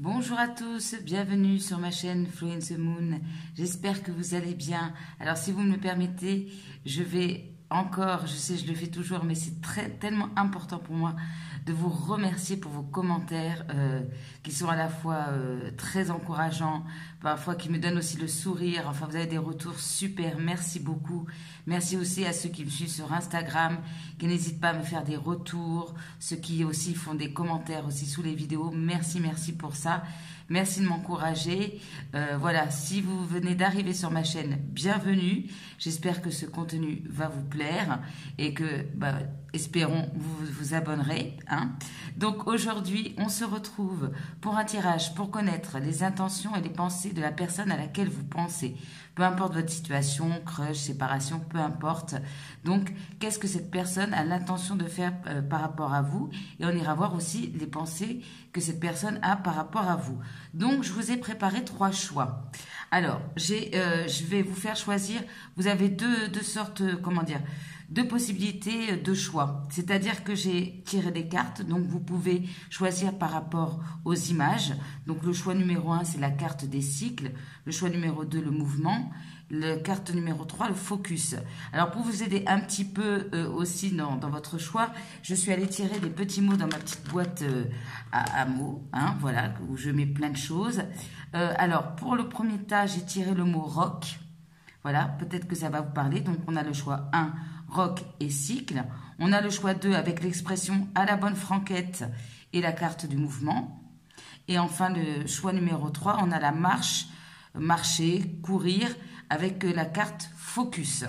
Bonjour à tous, bienvenue sur ma chaîne Flow in the Moon. J'espère que vous allez bien. Alors si vous me le permettez, je vais encore, je sais je le fais toujours, mais c'est tellement important pour moi de vous remercier pour vos commentaires qui sont à la fois très encourageants, parfois qui me donnent aussi le sourire. Enfin, vous avez des retours super, merci beaucoup. Merci aussi à ceux qui me suivent sur Instagram, qui n'hésitent pas à me faire des retours, ceux qui aussi font des commentaires aussi sous les vidéos. Merci pour ça. Merci de m'encourager. Voilà, si vous venez d'arriver sur ma chaîne, bienvenue. J'espère que ce contenu va vous plaire et que, espérons, vous vous abonnerez. Donc aujourd'hui, on se retrouve pour un tirage pour connaître les intentions et les pensées de la personne à laquelle vous pensez. Peu importe votre situation, crush, séparation, peu importe. Donc, qu'est-ce que cette personne a l'intention de faire par rapport à vous? Et on ira voir aussi les pensées que cette personne a par rapport à vous. Donc, je vous ai préparé 3 choix. Alors, je vais vous faire choisir. Vous avez deux sortes, deux possibilités de choix. C'est-à-dire que j'ai tiré des cartes, donc vous pouvez choisir par rapport aux images. Donc le choix numéro 1, c'est la carte des cycles. Le choix numéro 2, le mouvement. La carte numéro 3, le focus. Alors pour vous aider un petit peu aussi dans votre choix, je suis allée tirer des petits mots dans ma petite boîte à mots. Voilà, où je mets plein de choses. Alors pour le premier tas, j'ai tiré le mot rock. Voilà, peut-être que ça va vous parler. Donc on a le choix 1, rock et cycle. On a le choix 2 avec l'expression à la bonne franquette et la carte du mouvement. Et enfin, le choix numéro 3, on a la marche, marcher, courir avec la carte focus.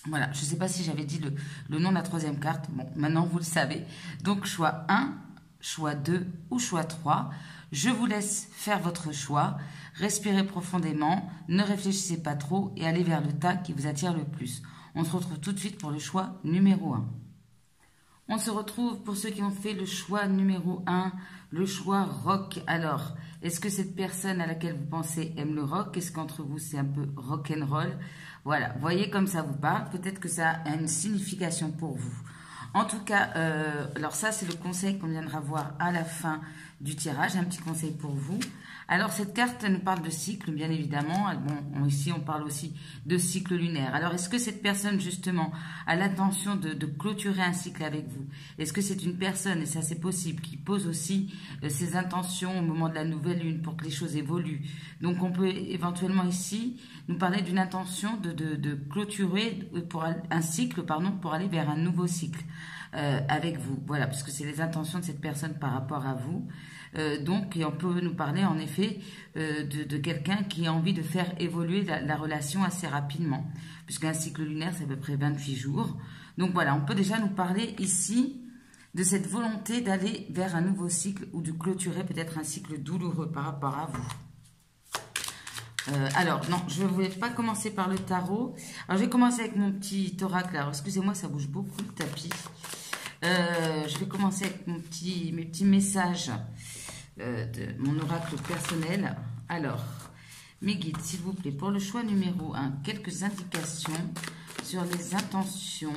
Voilà, je ne sais pas si j'avais dit le nom de la troisième carte. Bon, maintenant vous le savez. Donc choix 1, choix 2 ou choix 3. Je vous laisse faire votre choix. Respirez profondément, ne réfléchissez pas trop et allez vers le tas qui vous attire le plus. On se retrouve tout de suite pour le choix numéro 1. On se retrouve pour ceux qui ont fait le choix numéro 1, le choix rock. Alors, est-ce que cette personne à laquelle vous pensez aime le rock? Est-ce qu'entre vous c'est un peu rock'n'roll? Voilà, voyez comme ça vous parle. Peut-être que ça a une signification pour vous. En tout cas, alors ça c'est le conseil qu'on viendra voir à la fin du tirage, un petit conseil pour vous. Alors cette carte nous parle de cycle, bien évidemment. Bon, ici on parle aussi de cycle lunaire. Alors est-ce que cette personne justement a l'intention de clôturer un cycle avec vous? Est-ce que c'est une personne, et ça c'est possible, qui pose aussi ses intentions au moment de la nouvelle lune pour que les choses évoluent? Donc on peut éventuellement ici nous parler d'une intention de clôturer pour un cycle, pour aller vers un nouveau cycle avec vous. Voilà, parce que c'est les intentions de cette personne par rapport à vous. Donc, et on peut nous parler en effet de quelqu'un qui a envie de faire évoluer la relation assez rapidement, puisqu'un cycle lunaire, c'est à peu près 28 jours. Donc voilà, on peut déjà nous parler ici de cette volonté d'aller vers un nouveau cycle ou de clôturer peut-être un cycle douloureux par rapport à vous. Alors, non, je ne voulais pas commencer par le tarot. Alors, je vais commencer avec mon petit oracle. Alors, excusez-moi, ça bouge beaucoup le tapis. Je vais commencer avec mes petits messages de mon oracle personnel. Alors, mes guides, s'il vous plaît, pour le choix numéro 1, quelques indications sur les intentions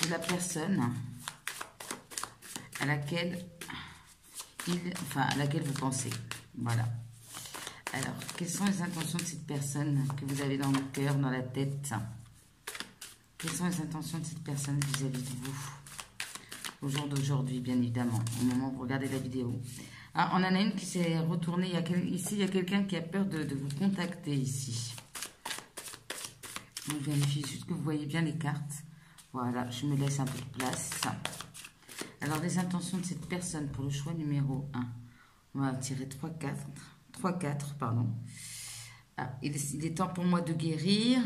de la personne à laquelle vous pensez. Voilà. Alors, quelles sont les intentions de cette personne que vous avez dans le cœur, dans la tête? Quelles sont les intentions de cette personne vis-à-vis de vous au jour d'aujourd'hui, bien évidemment, au moment où vous regardez la vidéo? Ah, on en a une qui s'est retournée. Ici, il y a quelqu'un qui a peur de vous contacter ici. Je vérifie juste que vous voyez bien les cartes. Voilà, je me laisse un peu de place. Alors, les intentions de cette personne pour le choix numéro 1. On va tirer 3 4, pardon. Ah, il est temps pour moi de guérir.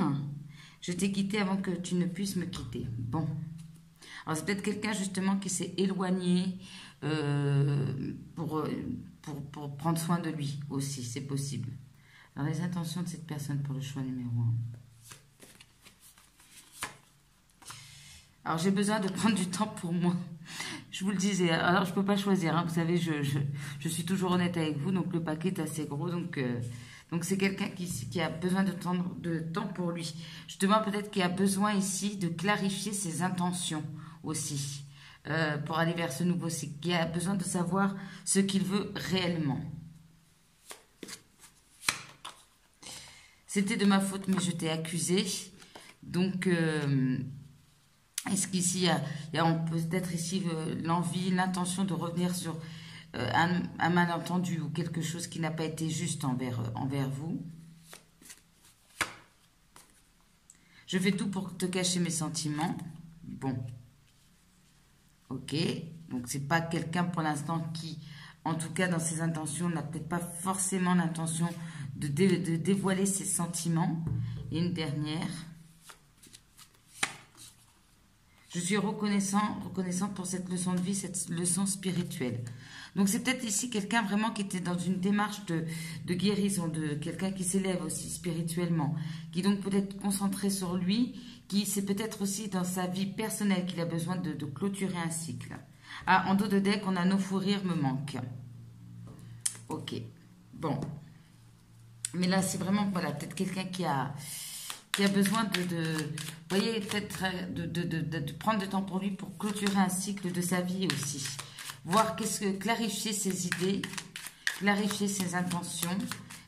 Je t'ai quitté avant que tu ne puisses me quitter. Bon. Alors, c'est peut-être quelqu'un, justement, qui s'est éloigné pour prendre soin de lui aussi. C'est possible. Alors, les intentions de cette personne pour le choix numéro 1. Alors, j'ai besoin de prendre du temps pour moi. Je vous le disais. Alors, je ne peux pas choisir. Vous savez, je suis toujours honnête avec vous. Donc, le paquet est assez gros. Donc, c'est quelqu'un qui a besoin de temps pour lui. Justement, peut-être qu'il a besoin ici de clarifier ses intentions aussi. pour aller vers ce nouveau cycle, qui a besoin de savoir ce qu'il veut réellement. C'était de ma faute, mais je t'ai accusé. Donc, est-ce qu'ici, il y a peut-être ici l'envie, l'intention de revenir sur un malentendu ou quelque chose qui n'a pas été juste envers vous? Je fais tout pour te cacher mes sentiments. Bon. Ok. Donc, c'est pas quelqu'un pour l'instant qui, en tout cas dans ses intentions, n'a peut-être pas forcément l'intention de dévoiler ses sentiments. Et une dernière. Je suis reconnaissante pour cette leçon de vie, cette leçon spirituelle. Donc, c'est peut-être ici quelqu'un vraiment qui était dans une démarche de guérison, de quelqu'un qui s'élève aussi spirituellement, qui donc peut être concentré sur lui, qui c'est peut-être aussi dans sa vie personnelle qu'il a besoin de clôturer un cycle. Ah, en dos de deck, on a nos fous rires me manquent. Ok, bon. Mais là, c'est vraiment, voilà, peut-être quelqu'un qui a besoin vous voyez, peut-être de prendre du temps pour lui pour clôturer un cycle de sa vie aussi. Voir clarifier ses idées, clarifier ses intentions.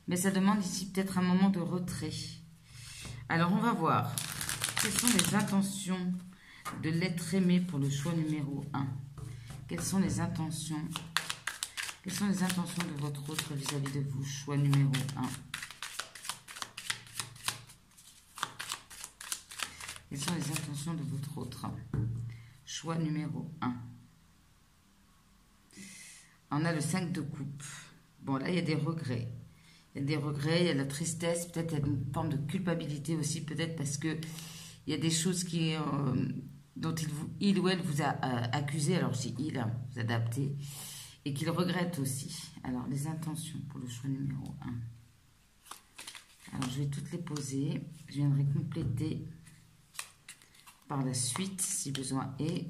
Mais ça demande ici peut-être un moment de retrait. Alors, on va voir. Quelles sont les intentions de l'être aimé pour le choix numéro 1? Quelles sont les intentions? Quelles sont les intentions de votre autre vis-à-vis de vous? Choix numéro 1. Quelles sont les intentions de votre autre? Choix numéro 1. On a le 5 de coupe. Bon, là, il y a des regrets. Il y a des regrets, il y a de la tristesse, peut-être il y a une forme de culpabilité aussi, peut-être parce que il y a des choses dont il ou elle vous a accusé, alors si il, vous adaptez, et qu'il regrette aussi. Alors, les intentions pour le choix numéro 1. Alors, je vais toutes les poser. Je viendrai compléter par la suite, si besoin est.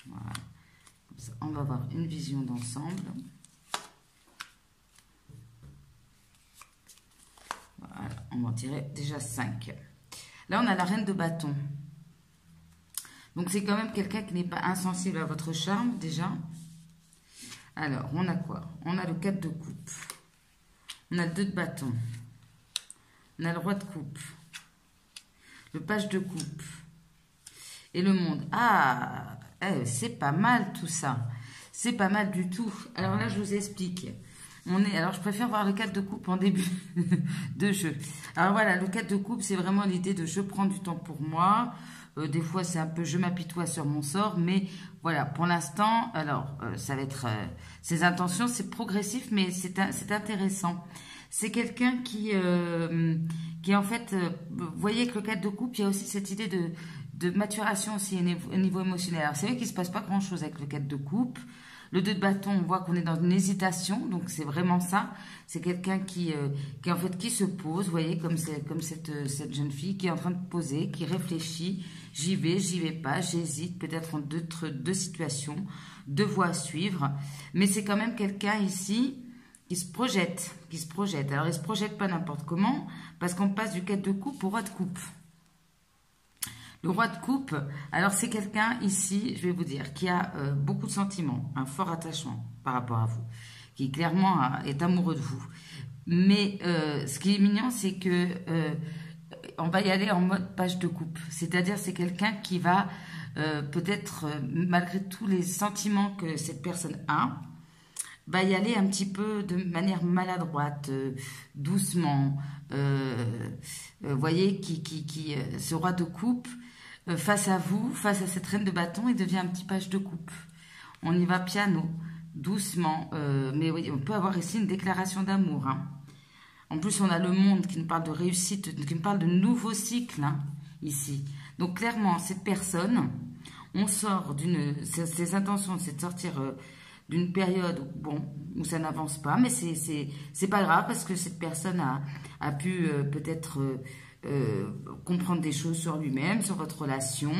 Voilà. Comme ça, on va avoir une vision d'ensemble. Voilà, on va en tirer déjà 5. Là, on a la reine de bâton. Donc, c'est quand même quelqu'un qui n'est pas insensible à votre charme, déjà. Alors, on a quoi? On a le 4 de coupe. On a le 2 de bâton. On a le roi de coupe. Le page de coupe. Et le monde. Ah, c'est pas mal tout ça. C'est pas mal du tout. Alors là, je vous explique. Alors, je préfère voir le 4 de coupe en début de jeu. Alors voilà, le 4 de coupe, c'est vraiment l'idée de je prends du temps pour moi. Des fois, c'est un peu je m'apitoie sur mon sort. Mais voilà, pour l'instant, alors, ça va être... ses intentions, c'est progressif, mais c'est intéressant. C'est quelqu'un qui en fait... vous voyez que le 4 de coupe, il y a aussi cette idée de maturation aussi au niveau émotionnel. Alors, c'est vrai qu'il ne se passe pas grand-chose avec le 4 de coupe. Le 2 de bâton, on voit qu'on est dans une hésitation, donc c'est vraiment ça. C'est quelqu'un qui en fait qui se pose, vous voyez, comme cette jeune fille qui est en train de poser, qui réfléchit. J'y vais pas, j'hésite, peut-être entre deux situations, deux voies à suivre. Mais c'est quand même quelqu'un ici qui se projette. Alors, il ne se projette pas n'importe comment, parce qu'on passe du 4 de coupe au roi de coupe. Le roi de coupe, alors c'est quelqu'un ici, je vais vous dire, qui a beaucoup de sentiments, un fort attachement par rapport à vous, qui clairement est amoureux de vous. Mais ce qui est mignon, c'est que on va y aller en mode page de coupe. C'est-à-dire c'est quelqu'un qui va peut-être, malgré tous les sentiments que cette personne a, va y aller un petit peu de manière maladroite, doucement. Vous voyez, ce roi de coupe, face à vous, face à cette reine de bâton, il devient un petit page de coupe. On y va piano, doucement. Mais oui, on peut avoir ici une déclaration d'amour. Hein. En plus, on a le monde qui nous parle de réussite, qui nous parle de nouveau cycle, hein, ici. Donc, clairement, cette personne, on sort ses intentions, c'est de sortir d'une période où ça n'avance pas. Mais c'est pas grave parce que cette personne a pu peut-être... comprendre des choses sur lui-même, sur votre relation.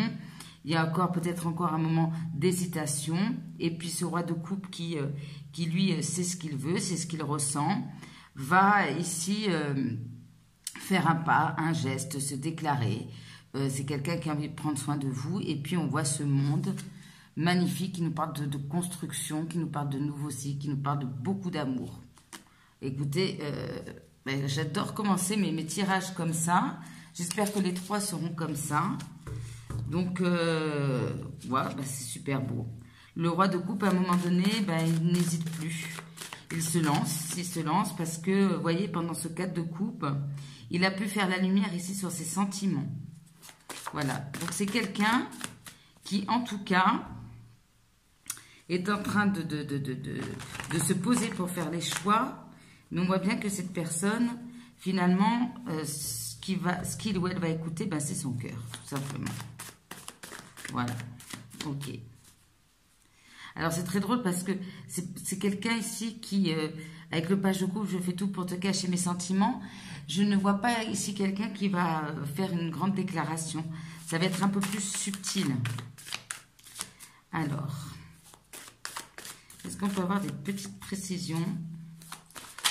Il y a peut-être encore un moment d'hésitation. Et puis ce roi de coupe qui lui, sait ce qu'il veut, c'est ce qu'il ressent, va ici faire un pas, un geste, se déclarer, c'est quelqu'un qui a envie de prendre soin de vous. Et puis, on voit ce monde magnifique qui nous parle de construction, qui nous parle de nouveau cycle, qui nous parle de beaucoup d'amour. Écoutez, ben, j'adore commencer mes tirages comme ça. J'espère que les 3 seront comme ça. Donc, voilà, ben, c'est super beau. Le roi de coupe, à un moment donné, ben, il n'hésite plus. Il se lance parce que, vous voyez, pendant ce 4 de coupe, il a pu faire la lumière ici sur ses sentiments. Voilà, donc c'est quelqu'un qui, en tout cas, est en train de se poser pour faire les choix. Mais on voit bien que cette personne, finalement, ce qu'il ou elle va écouter, ben, c'est son cœur, tout simplement. Voilà, ok. Alors, c'est très drôle parce que c'est quelqu'un ici qui, avec le page de coupe, je fais tout pour te cacher mes sentiments. Je ne vois pas ici quelqu'un qui va faire une grande déclaration. Ça va être un peu plus subtil. Alors, est-ce qu'on peut avoir des petites précisions?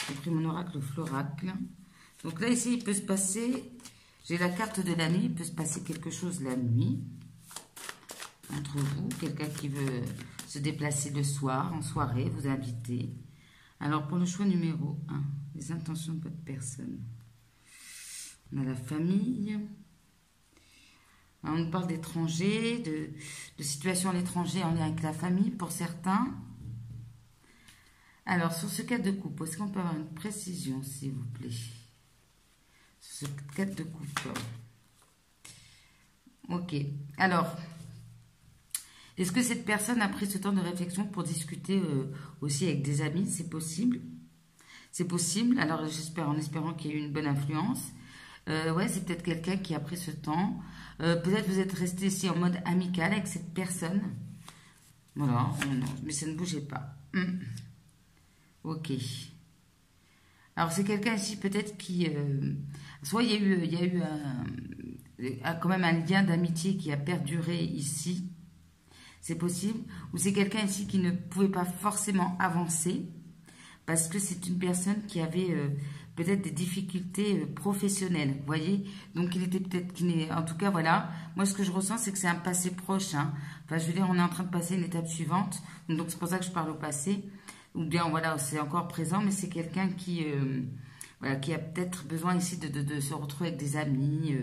J'ai pris mon oracle floracle. Donc là, ici, il peut se passer... J'ai la carte de la nuit. Il peut se passer quelque chose la nuit. Entre vous, quelqu'un qui veut se déplacer le soir, en soirée, vous inviter. Alors, pour le choix numéro 1, les intentions de votre personne. On a la famille. On nous parle d'étrangers, de situations à l'étranger en lien avec la famille, pour certains. Alors, sur ce 4 de coupe, est-ce qu'on peut avoir une précision, s'il vous plaît? Sur ce 4 de coupe. Ok. Alors... est-ce que cette personne a pris ce temps de réflexion pour discuter aussi avec des amis? C'est possible. C'est possible. Alors, j'espère, en espérant qu'il y ait eu une bonne influence. Ouais, c'est peut-être quelqu'un qui a pris ce temps. Peut-être vous êtes resté ici en mode amical avec cette personne. Voilà, mais ça ne bougeait pas. Ok. Alors, c'est quelqu'un ici peut-être qui... soit il y a eu quand même un lien d'amitié qui a perduré ici. C'est possible. Ou c'est quelqu'un ici qui ne pouvait pas forcément avancer parce que c'est une personne qui avait peut-être des difficultés professionnelles. Vous voyez? Donc, il était peut-être... En tout cas, voilà. Moi, ce que je ressens, c'est que c'est un passé proche. Hein. Enfin, je veux dire, on est en train de passer une étape suivante. Donc, c'est pour ça que je parle au passé. Ou bien, voilà, c'est encore présent, mais c'est quelqu'un qui... voilà, qui a peut-être besoin ici de se retrouver avec des amis.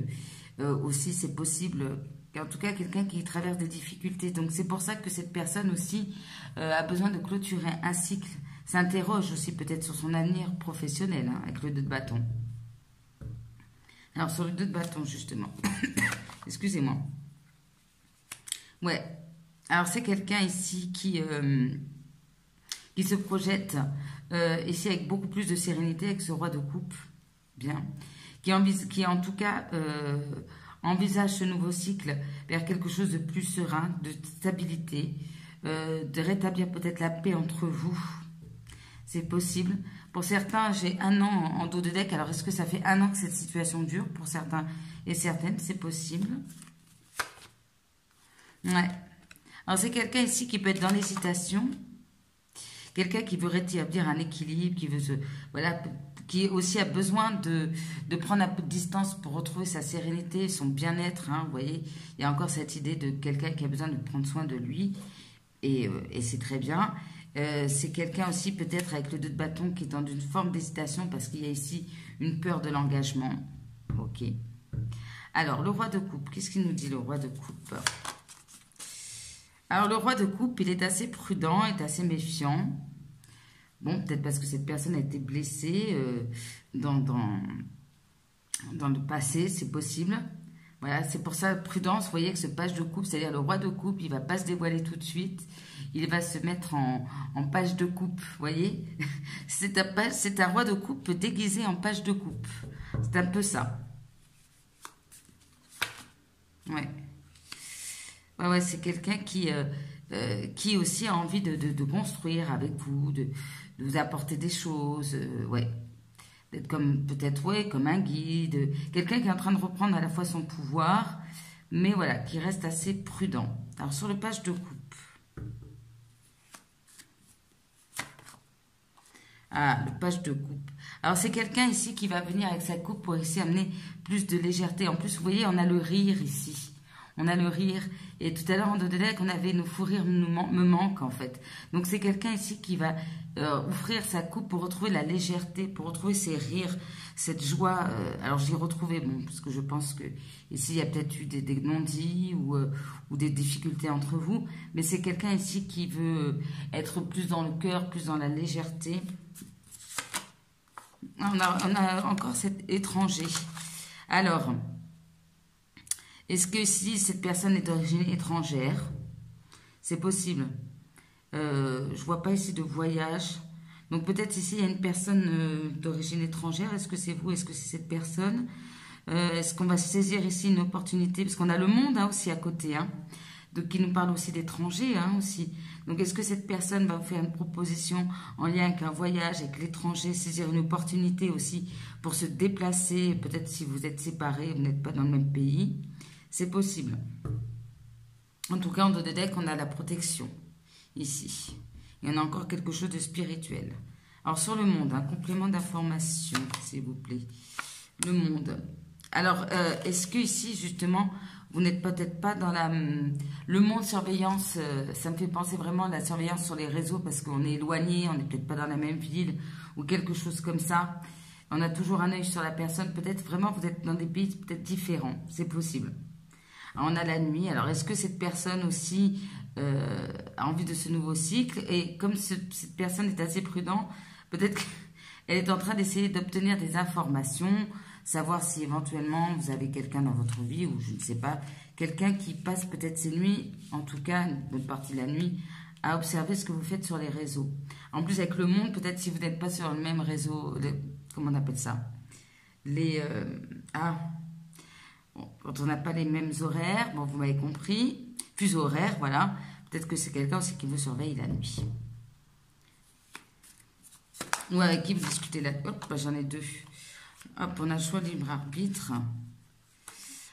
Aussi, c'est possible... en tout cas, quelqu'un qui traverse des difficultés. Donc, c'est pour ça que cette personne aussi a besoin de clôturer un cycle. S'interroge aussi peut-être sur son avenir professionnel, hein, avec le 2 de bâton. Alors, sur le 2 de bâton, justement. Excusez-moi. Ouais. Alors, c'est quelqu'un ici qui se projette ici avec beaucoup plus de sérénité, avec ce roi de coupe. Bien. Qui en tout cas... envisage ce nouveau cycle vers quelque chose de plus serein, de stabilité, de rétablir peut-être la paix entre vous. C'est possible. Pour certains, j'ai 1 an en dos de deck. Alors, est-ce que ça fait 1 an que cette situation dure? Pour certains et certaines, c'est possible. Ouais. Alors, c'est quelqu'un ici qui peut être dans l'hésitation. Quelqu'un qui veut rétablir un équilibre, qui veut voilà, qui aussi a besoin de prendre un peu de distance pour retrouver sa sérénité, son bien-être. Hein, vous voyez, il y a encore cette idée de quelqu'un qui a besoin de prendre soin de lui. Et c'est très bien. C'est quelqu'un aussi peut-être avec le 2 de bâton qui est dans une forme d'hésitation parce qu'il y a ici une peur de l'engagement. Ok. Alors, le roi de coupe, qu'est-ce qu'il nous dit le roi de coupe? Alors, le roi de coupe, il est assez prudent, est assez méfiant. Bon, peut-être parce que cette personne a été blessée dans le passé, c'est possible. Voilà, c'est pour ça, prudence, vous voyez que ce page de coupe, c'est-à-dire le roi de coupe, il ne va pas se dévoiler tout de suite. Il va se mettre en page de coupe, vous voyez. C'est un roi de coupe déguisé en page de coupe. C'est un peu ça. Ouais. Ouais, c'est quelqu'un qui aussi a envie de construire avec vous, de vous apporter des choses, ouais. D'être comme, peut-être, ouais, comme un guide, quelqu'un qui est en train de reprendre à la fois son pouvoir, mais voilà, qui reste assez prudent. Alors, sur le page de coupe. Ah, le page de coupe. Alors, c'est quelqu'un ici qui va venir avec sa coupe pour essayer d'amener plus de légèreté. En plus, vous voyez, on a le rire ici. On a le rire. Et tout à l'heure, on donnait qu'on avait nos fous rires me manque, en fait. Donc, c'est quelqu'un ici qui va offrir sa coupe pour retrouver la légèreté, pour retrouver ses rires, cette joie. Alors, j'y retrouvais, bon, parce que je pense que ici, il y a peut-être eu des non-dits ou des difficultés entre vous. Mais c'est quelqu'un ici qui veut être plus dans le cœur, plus dans la légèreté. On a encore cet étranger. Alors, est-ce que si cette personne est d'origine étrangère, c'est possible. Je vois pas ici de voyage. Donc peut-être ici, il y a une personne d'origine étrangère. Est-ce que c'est vous? Est-ce que c'est cette personne? Est-ce qu'on va saisir ici une opportunité? Parce qu'on a le monde hein, aussi à côté. Hein, donc qui nous parle aussi d'étrangers hein, aussi. Donc est-ce que cette personne va vous faire une proposition en lien avec un voyage, avec l'étranger, saisir une opportunité aussi pour se déplacer? Peut-être si vous êtes séparés, vous n'êtes pas dans le même pays. C'est possible. En tout cas, en dos de deck, on a la protection ici. Et on a encore quelque chose de spirituel. Alors, sur le monde, un complément d'information, s'il vous plaît. Le monde. Alors, est-ce que ici, justement, vous n'êtes peut-être pas dans le monde surveillance, ça me fait penser vraiment à la surveillance sur les réseaux parce qu'on est éloigné, on n'est peut-être pas dans la même ville ou quelque chose comme ça. On a toujours un œil sur la personne. Peut-être vraiment, vous êtes dans des pays peut-être différents. C'est possible. On a la nuit. Alors, est-ce que cette personne aussi a envie de ce nouveau cycle? Et comme cette personne est assez prudente, peut-être qu'elle est en train d'essayer d'obtenir des informations, savoir si éventuellement vous avez quelqu'un dans votre vie ou je ne sais pas, quelqu'un qui passe peut-être ses nuits, en tout cas une bonne partie de la nuit, à observer ce que vous faites sur les réseaux. En plus, avec le monde, peut-être si vous n'êtes pas sur le même réseau, comment on appelle ça? Quand on n'a pas les mêmes horaires, bon, vous m'avez compris, fuseau horaire, voilà. Peut-être que c'est quelqu'un aussi qui vous surveille la nuit. Ou avec qui vous discutez là. Hop, bah, j'en ai deux. Hop, on a le choix libre arbitre.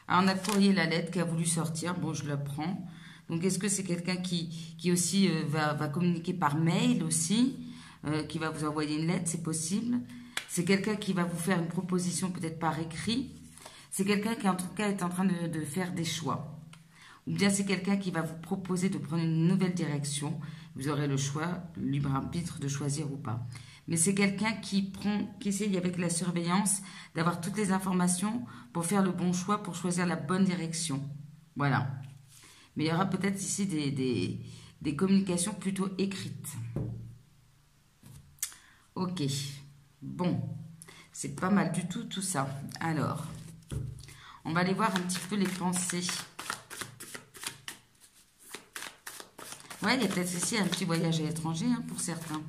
Alors, on a le courrier, la lettre qui a voulu sortir. Bon, je la prends. Donc, est-ce que c'est quelqu'un qui aussi va communiquer par mail aussi, qui va vous envoyer une lettre, c'est possible. C'est quelqu'un qui va vous faire une proposition peut-être par écrit. C'est quelqu'un qui, en tout cas, est en train de faire des choix. Ou bien c'est quelqu'un qui va vous proposer de prendre une nouvelle direction. Vous aurez le choix, le libre arbitre, de choisir ou pas. Mais c'est quelqu'un qui essaye avec la surveillance d'avoir toutes les informations pour faire le bon choix, pour choisir la bonne direction. Voilà. Mais il y aura peut-être ici des communications plutôt écrites. Ok. Bon. C'est pas mal du tout ça. Alors... on va aller voir un petit peu les pensées. Ouais, il y a peut-être ici un petit voyage à l'étranger hein, pour certains.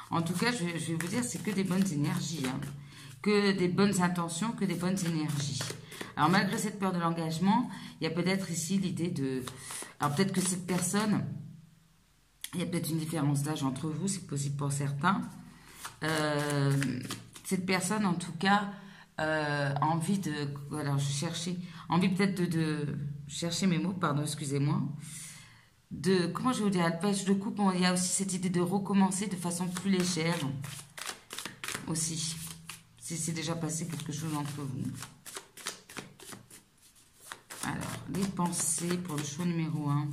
En tout cas, je vais vous dire, c'est que des bonnes énergies. Hein. Que des bonnes intentions, que des bonnes énergies. Alors, malgré cette peur de l'engagement, il y a peut-être ici l'idée de... alors, peut-être que cette personne... il y a peut-être une différence d'âge entre vous, c'est possible pour certains. Cette personne, en tout cas... envie de... alors, je cherchais... envie peut-être de chercher mes mots, pardon, excusez-moi. Comment je vais vous dire, la pêche de coupe, il y a aussi cette idée de recommencer de façon plus légère. Aussi. Si c'est déjà passé quelque chose entre vous. Alors, les pensées pour le choix numéro 1.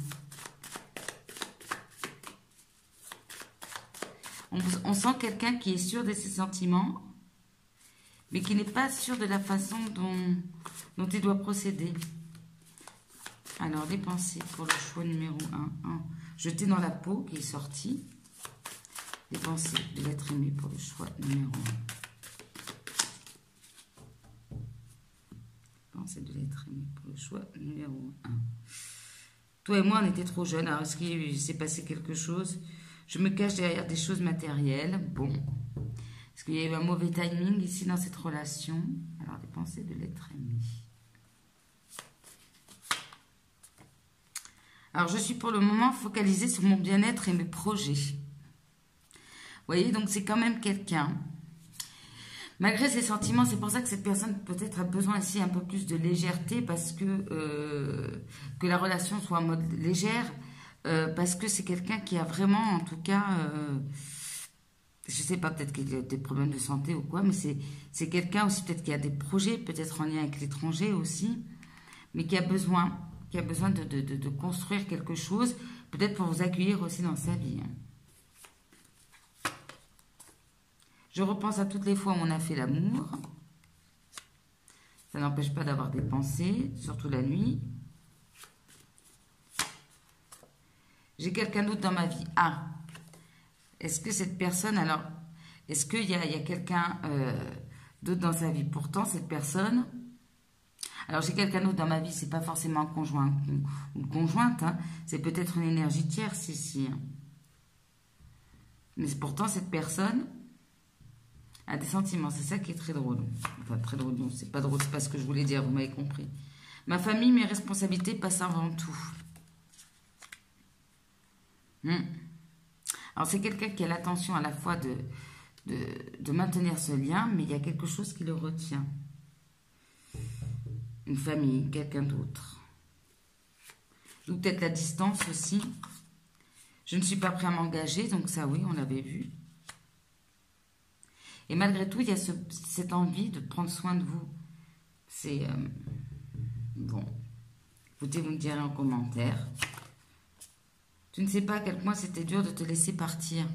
On sent quelqu'un qui est sûr de ses sentiments, mais qui n'est pas sûr de la façon dont il doit procéder. Alors, les pensées pour le choix numéro 1. Jeter dans la peau, qui est sorti. Les pensées de l'être aimé pour le choix numéro 1. Pensées de l'être aimé pour le choix numéro 1. Toi et moi, on était trop jeunes. Alors, est-ce qu'il s'est passé quelque chose? Je me cache derrière des choses matérielles. Bon. Est-ce qu'il y a eu un mauvais timing ici dans cette relation? Alors, les pensées de l'être aimé. Alors, je suis pour le moment focalisée sur mon bien-être et mes projets. Vous voyez, donc c'est quand même quelqu'un. Malgré ses sentiments, c'est pour ça que cette personne peut-être a besoin ici un peu plus de légèreté parce que la relation soit en mode légère. Parce que c'est quelqu'un qui a vraiment, en tout cas... je sais pas, peut-être qu'il y a des problèmes de santé ou quoi, mais c'est quelqu'un aussi, peut-être qui a des projets, peut-être en lien avec l'étranger aussi, mais qui a besoin de construire quelque chose, peut-être pour vous accueillir aussi dans sa vie. Je repense à toutes les fois où on a fait l'amour. Ça n'empêche pas d'avoir des pensées, surtout la nuit. J'ai quelqu'un d'autre dans ma vie. Ah, est-ce que cette personne, alors, est-ce qu'il y a quelqu'un d'autre dans sa vie? Pourtant, cette personne, alors j'ai quelqu'un d'autre dans ma vie, c'est pas forcément un conjoint ou une conjointe, hein, c'est peut-être une énergie tierce ici. Hein. Mais pourtant, cette personne a des sentiments, c'est ça qui est très drôle. Enfin, très drôle, non, c'est pas drôle, c'est pas ce que je voulais dire, vous m'avez compris. Ma famille, mes responsabilités passent avant tout. Alors, c'est quelqu'un qui a l'attention à la fois de maintenir ce lien, mais il y a quelque chose qui le retient. Une famille, quelqu'un d'autre. Ou peut-être la distance aussi. Je ne suis pas prêt à m'engager, donc ça, oui, on l'avait vu. Et malgré tout, il y a cette envie de prendre soin de vous. C'est... bon. Écoutez, vous me direz en commentaire. Tu ne sais pas à quel point c'était dur de te laisser partir.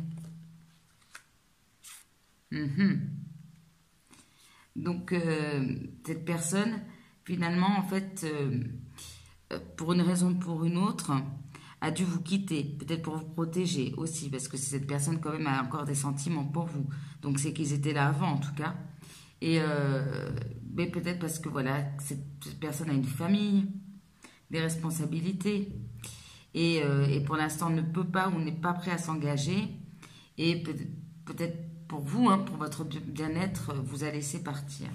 Donc, cette personne, finalement, en fait, pour une raison ou pour une autre, a dû vous quitter. Peut-être pour vous protéger aussi, parce que cette personne, quand même, a encore des sentiments pour vous. Donc, c'est qu'ils étaient là avant, en tout cas. Et mais peut-être parce que, voilà, cette personne a une famille, des responsabilités. Et pour l'instant ne peut pas ou n'est pas prêt à s'engager. Et peut-être pour vous, hein, pour votre bien-être, vous a laissé partir.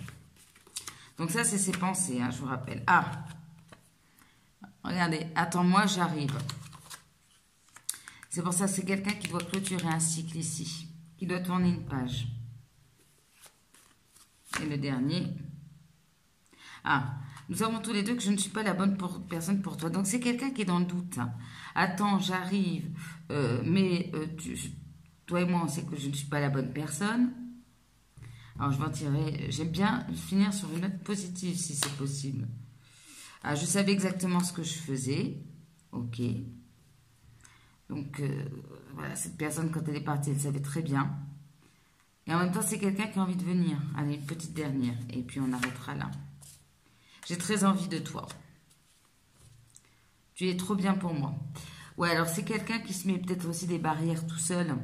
Donc ça, c'est ses pensées, hein, je vous rappelle. Ah, regardez, attends-moi, j'arrive. C'est pour ça, c'est quelqu'un qui doit clôturer un cycle ici, qui doit tourner une page. Et le dernier. Ah, nous savons tous les deux que je ne suis pas la bonne personne pour toi. Donc, c'est quelqu'un qui est dans le doute. Hein. Attends, j'arrive. Mais toi et moi, on sait que je ne suis pas la bonne personne. Alors, je m'en tirer. J'aime bien finir sur une note positive, si c'est possible. Ah, je savais exactement ce que je faisais. Ok. Donc, voilà, cette personne, quand elle est partie, elle savait très bien. Et en même temps, c'est quelqu'un qui a envie de venir. Allez, une petite dernière. Et puis, on arrêtera là. J'ai très envie de toi. Tu es trop bien pour moi. Ouais, alors c'est quelqu'un qui se met peut-être aussi des barrières tout seul.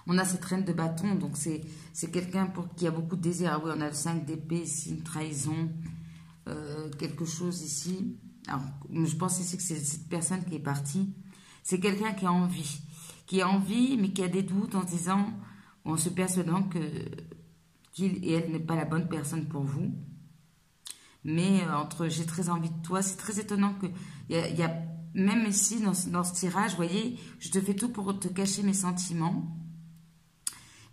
On a cette reine de bâton, donc c'est quelqu'un qui a beaucoup de désir. Ah oui, on a le 5 d'épée ici, une trahison, quelque chose ici. Alors, je pense ici que c'est cette personne qui est partie. C'est quelqu'un qui a envie, mais qui a des doutes en disant, en se persuadant qu'il et elle n'est pas la bonne personne pour vous. Mais entre j'ai très envie de toi, c'est très étonnant que il y a même ici dans ce tirage, vous voyez, je te fais tout pour te cacher mes sentiments.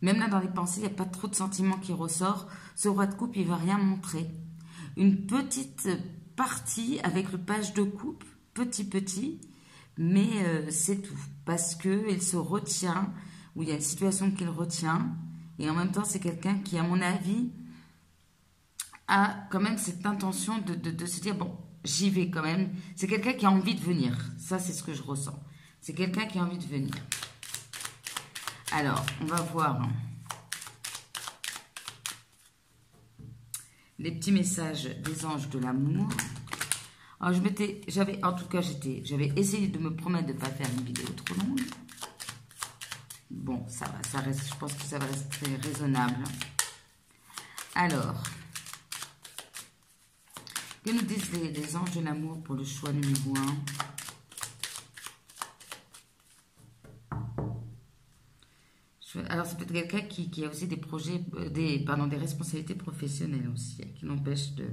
Même là dans les pensées, il n'y a pas trop de sentiments qui ressort. Ce roi de coupe, il ne va rien montrer. Une petite partie avec le page de coupe, petit, mais c'est tout. Parce qu'il se retient, ou il y a une situation qu'il retient. Et en même temps, c'est quelqu'un qui, à mon avis, a quand même cette intention de se dire, bon, j'y vais quand même. C'est quelqu'un qui a envie de venir. Ça, c'est ce que je ressens. C'est quelqu'un qui a envie de venir. Alors, on va voir les petits messages des anges de l'amour. Alors, j'avais essayé de me promettre de ne pas faire une vidéo trop longue. Bon, ça va, ça reste, je pense que ça va rester raisonnable. Alors, que nous disent les anges de l'amour pour le choix numéro 1? Alors, c'est peut-être quelqu'un qui a aussi des projets, des responsabilités professionnelles aussi, qui n'empêchent de...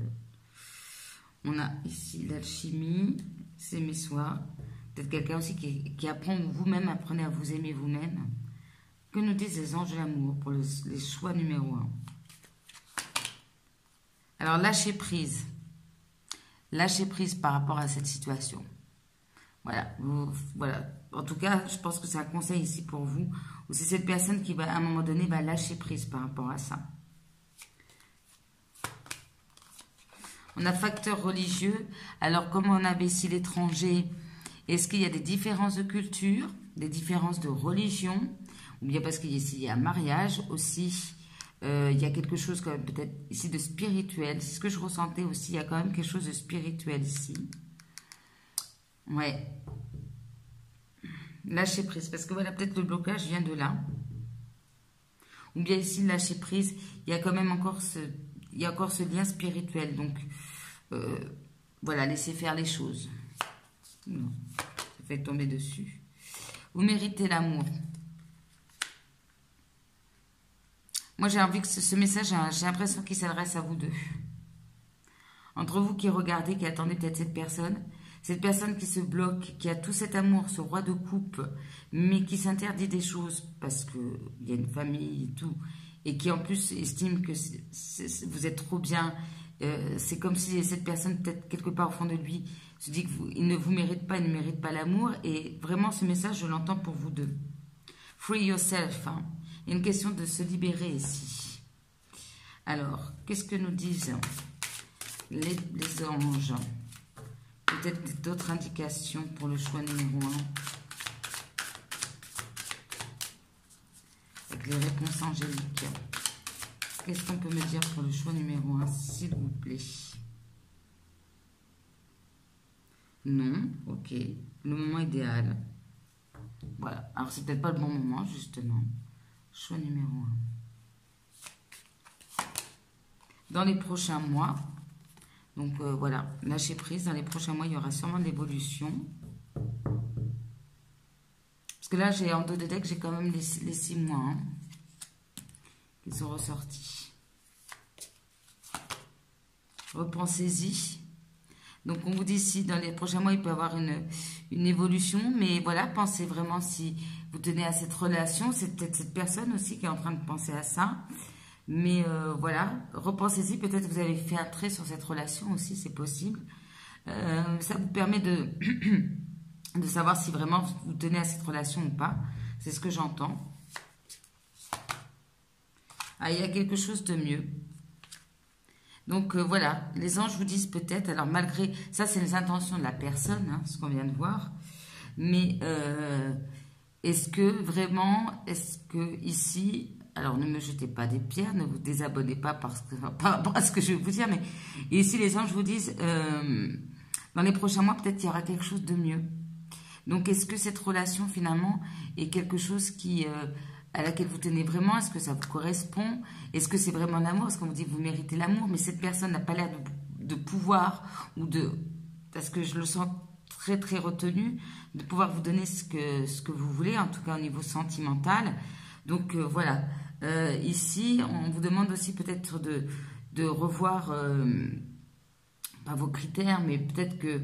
On a ici l'alchimie, c'est mes soirs. Peut-être quelqu'un aussi qui apprend vous-même, apprenez à vous aimer vous-même. Que nous disent les anges de l'amour pour les choix numéro 1? Alors, lâchez prise. Lâchez prise par rapport à cette situation. Voilà. Voilà. En tout cas, je pense que c'est un conseil ici pour vous. Ou c'est cette personne qui, va, à un moment donné, va lâcher prise par rapport à ça. On a facteur religieux. Alors, comme on avait ici l'étranger, est-ce qu'il y a des différences de culture, des différences de religion? Ou bien parce qu'ici, il y a un mariage aussi. Il y a quelque chose quand même peut-être ici de spirituel. C'est ce que je ressentais aussi. Il y a quand même quelque chose de spirituel ici. Ouais. Lâcher prise. Parce que voilà, peut-être le blocage vient de là. Ou bien ici, lâcher prise. Il y a quand même encore ce lien spirituel. Donc, voilà, laissez faire les choses. Non, ça fait tomber dessus. Vous méritez l'amour. Moi, j'ai envie que ce message, j'ai l'impression qu'il s'adresse à vous deux. Entre vous qui regardez, qui attendez peut-être cette personne qui se bloque, qui a tout cet amour, ce roi de coupe, mais qui s'interdit des choses parce qu'il y a une famille et tout, et qui en plus estime que vous êtes trop bien. C'est comme si cette personne, peut-être quelque part au fond de lui, se dit qu'il ne vous mérite pas, il ne mérite pas l'amour. Et vraiment, ce message, je l'entends pour vous deux. Free yourself, hein. Il y a une question de se libérer ici. Alors, qu'est-ce que nous disent les anges? Peut-être d'autres indications pour le choix numéro 1. Avec les réponses angéliques. Qu'est-ce qu'on peut me dire pour le choix numéro 1, s'il vous plaît? Non, ok. Le moment idéal. Voilà. Alors, c'est peut-être pas le bon moment, justement. Choix numéro 1. Dans les prochains mois, donc voilà, lâchez prise. Dans les prochains mois, il y aura sûrement de l'évolution. Parce que là, j'ai en dos de deck, j'ai quand même les 6 mois hein, qui sont ressortis. Repensez-y. Donc, on vous dit si dans les prochains mois, il peut y avoir une évolution. Mais voilà, pensez vraiment si vous tenez à cette relation. C'est peut-être cette personne aussi qui est en train de penser à ça. Mais voilà, repensez-y. Peut-être que vous avez fait un trait sur cette relation aussi, c'est possible. Ça vous permet de savoir si vraiment vous tenez à cette relation ou pas. C'est ce que j'entends. Ah, il y a quelque chose de mieux. Donc voilà, les anges vous disent peut-être, alors malgré, ça c'est les intentions de la personne, hein, ce qu'on vient de voir, mais est-ce que ici, alors ne me jetez pas des pierres, ne vous désabonnez pas par rapport à ce que je vais vous dire, mais ici les anges vous disent, dans les prochains mois peut-être qu'il y aura quelque chose de mieux. Donc est-ce que cette relation finalement est quelque chose à laquelle vous tenez vraiment? Est-ce que ça vous correspond? Est-ce que c'est vraiment l'amour? Est-ce qu'on vous dit que vous méritez l'amour? Mais cette personne n'a pas l'air de pouvoir, parce que je le sens très très retenu, de pouvoir vous donner ce que vous voulez, en tout cas au niveau sentimental. Donc voilà, ici on vous demande aussi peut-être de revoir, pas vos critères, mais peut-être que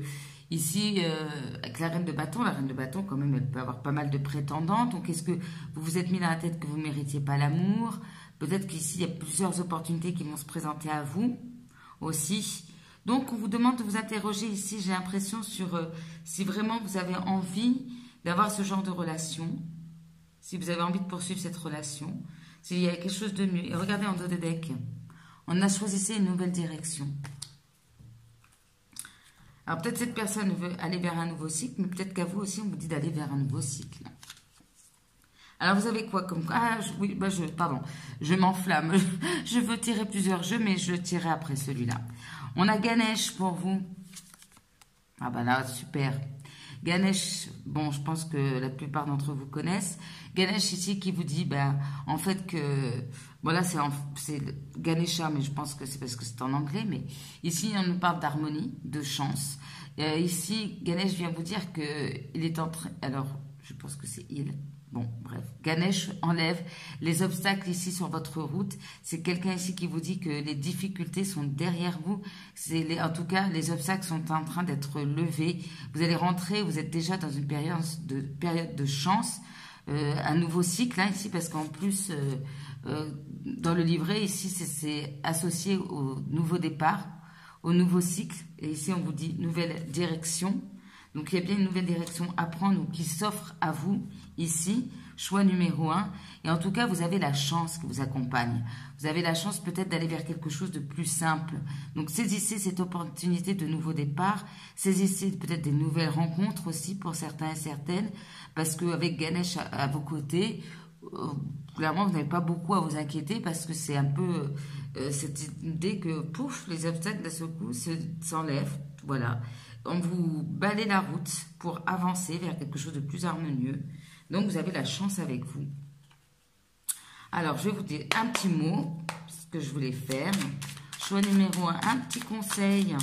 ici, avec la reine de bâton quand même, elle peut avoir pas mal de prétendants. Donc, est-ce que vous vous êtes mis dans la tête que vous ne méritiez pas l'amour? Peut-être qu'ici, il y a plusieurs opportunités qui vont se présenter à vous aussi. Donc, on vous demande de vous interroger ici, j'ai l'impression, sur si vraiment vous avez envie d'avoir ce genre de relation, si vous avez envie de poursuivre cette relation, s'il y a quelque chose de mieux. Et regardez en dos de deck, on a choisi une nouvelle direction. Alors, peut-être cette personne veut aller vers un nouveau cycle, mais peut-être qu'à vous aussi, on vous dit d'aller vers un nouveau cycle. Alors, vous avez quoi comme... Ah, oui, bah pardon, je m'enflamme. Je veux tirer plusieurs jeux, mais je tirerai après celui-là. On a Ganesh pour vous. Ah bah là, super. Ganesh, bon, je pense que la plupart d'entre vous connaissent. Ganesh ici qui vous dit, bah, en fait que... Voilà, c'est Ganesha, mais je pense que c'est parce que c'est en anglais. Mais ici, on nous parle d'harmonie, de chance. Ici, Ganesh vient vous dire qu'il est en train... Alors, je pense que c'est il. Bon, bref. Ganesh enlève les obstacles ici sur votre route. C'est quelqu'un ici qui vous dit que les difficultés sont derrière vous. En tout cas, les obstacles sont en train d'être levés. Vous allez rentrer, vous êtes déjà dans une période de chance. Un nouveau cycle, hein, ici, parce qu'en plus... dans le livret, ici, c'est associé au nouveau départ, au nouveau cycle. Et ici, on vous dit nouvelle direction. Donc, il y a bien une nouvelle direction à prendre ou qui s'offre à vous ici choix numéro 1. Et en tout cas, vous avez la chance qui vous accompagne. Vous avez la chance peut-être d'aller vers quelque chose de plus simple. Donc, saisissez cette opportunité de nouveau départ. Saisissez peut-être des nouvelles rencontres aussi pour certains et certaines. Parce qu'avec Ganesh à vos côtés, clairement, vous n'avez pas beaucoup à vous inquiéter parce que c'est un peu cette idée que, pouf, les obstacles d'un seul coup s'enlèvent. Voilà. On vous balaye la route pour avancer vers quelque chose de plus harmonieux. Donc, vous avez la chance avec vous. Alors, je vais vous dire un petit mot, ce que je voulais faire. Choix numéro 1, un petit conseil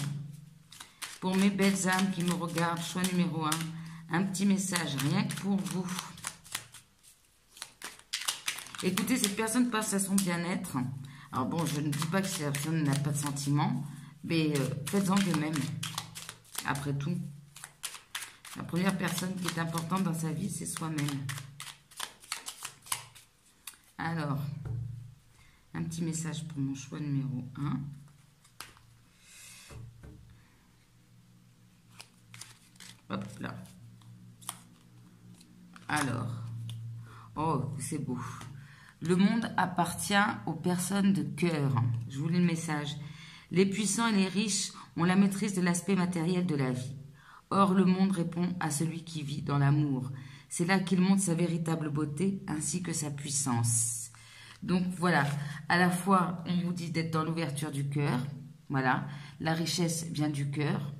pour mes belles âmes qui me regardent. Choix numéro 1, un petit message rien que pour vous. Écoutez, cette personne passe à son bien-être. Alors bon, je ne dis pas que cette personne n'a pas de sentiments, mais faites-en de même. Après tout, la première personne qui est importante dans sa vie, c'est soi-même. Alors, un petit message pour mon choix numéro 1. Hop là. Alors, oh, c'est beau. Le monde appartient aux personnes de cœur. Je vous lis le message. Les puissants et les riches ont la maîtrise de l'aspect matériel de la vie. Or, le monde répond à celui qui vit dans l'amour. C'est là qu'il montre sa véritable beauté ainsi que sa puissance. Donc voilà, à la fois, on vous dit d'être dans l'ouverture du cœur. Voilà, la richesse vient du cœur,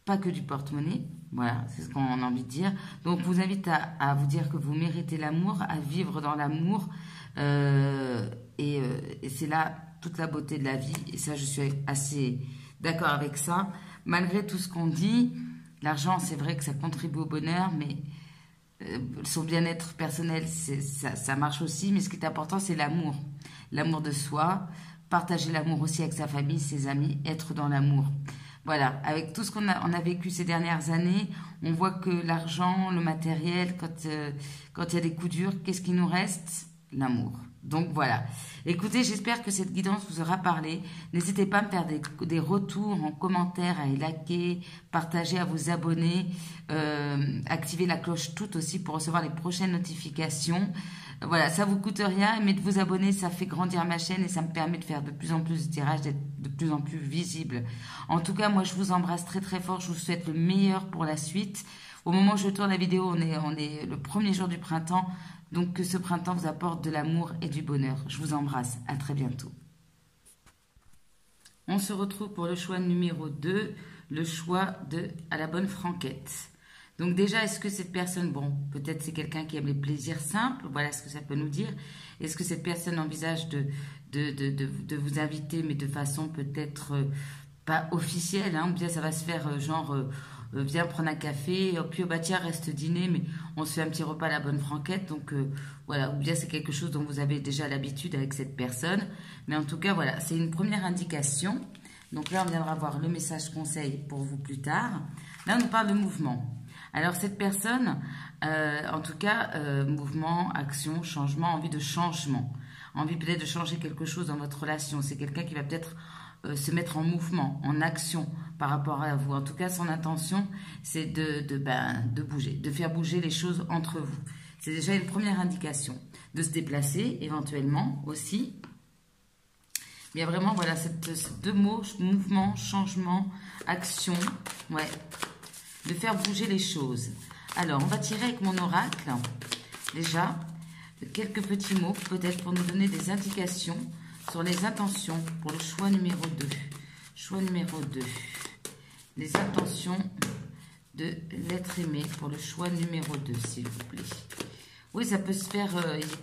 pas que du porte-monnaie. Voilà, c'est ce qu'on a envie de dire. Donc, je vous invite à vous dire que vous méritez l'amour, à vivre dans l'amour. Et c'est là toute la beauté de la vie. Et ça, je suis assez d'accord avec ça. Malgré tout ce qu'on dit, l'argent, c'est vrai que ça contribue au bonheur, mais son bien-être personnel, ça marche aussi. Mais ce qui est important, c'est l'amour. L'amour de soi. Partager l'amour aussi avec sa famille, ses amis. Être dans l'amour. Voilà, avec tout ce qu'on a vécu ces dernières années, on voit que l'argent, le matériel, quand il y a des coups durs, qu'est-ce qui nous reste? L'amour. Donc voilà. Écoutez, j'espère que cette guidance vous aura parlé. N'hésitez pas à me faire des retours en commentaire, à liker, partager, à vous abonner, activer la cloche toute aussi pour recevoir les prochaines notifications. Voilà, ça vous coûte rien, mais de vous abonner, ça fait grandir ma chaîne et ça me permet de faire de plus en plus de tirages, d'être de plus en plus visible. En tout cas, moi, je vous embrasse très très fort. Je vous souhaite le meilleur pour la suite. Au moment où je tourne la vidéo, on est le premier jour du printemps. Donc, que ce printemps vous apporte de l'amour et du bonheur. Je vous embrasse. À très bientôt. On se retrouve pour le choix numéro 2, le choix à la bonne franquette. Donc déjà, est-ce que cette personne, bon, peut-être c'est quelqu'un qui aime les plaisirs simples, voilà ce que ça peut nous dire. Est-ce que cette personne envisage de vous inviter, mais de façon peut-être pas officielle, hein, ou bien ça va se faire viens prendre un café, puis bah tiens, reste dîner, mais on se fait un petit repas à la bonne franquette, donc voilà, ou bien c'est quelque chose dont vous avez déjà l'habitude avec cette personne. Mais en tout cas, voilà, c'est une première indication. Donc là, on viendra voir le message conseil pour vous plus tard. Là, on nous parle de mouvement. Alors, cette personne, en tout cas, mouvement, action, changement, envie de changement. Envie peut-être de changer quelque chose dans votre relation. C'est quelqu'un qui va peut-être se mettre en mouvement, en action par rapport à vous. En tout cas, son intention, c'est de bouger, de faire bouger les choses entre vous. C'est déjà une première indication. De se déplacer, éventuellement, aussi. Il y a vraiment, voilà, ces deux mots, mouvement, changement, action, ouais. De faire bouger les choses. Alors, on va tirer avec mon oracle, déjà, quelques petits mots, peut-être pour nous donner des indications sur les intentions pour le choix numéro 2. Choix numéro 2. Les intentions de l'être aimé pour le choix numéro 2, s'il vous plaît. Oui, ça peut se faire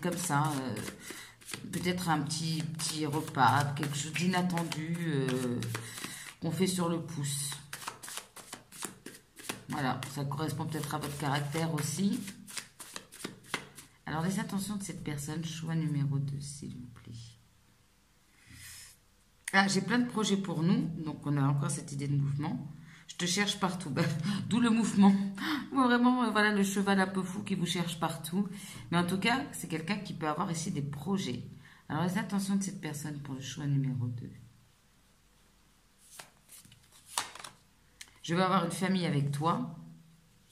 comme ça, peut-être un petit repas, quelque chose d'inattendu qu'on fait sur le pouce. Voilà, ça correspond peut-être à votre caractère aussi. Alors, les intentions de cette personne, choix numéro 2, s'il vous plaît. Ah, j'ai plein de projets pour nous, donc on a encore cette idée de mouvement. Je te cherche partout, ben, d'où le mouvement. Vraiment, voilà, le cheval un peu fou qui vous cherche partout. Mais en tout cas, c'est quelqu'un qui peut avoir ici des projets. Alors, les intentions de cette personne pour le choix numéro 2. Je vais avoir une famille avec toi.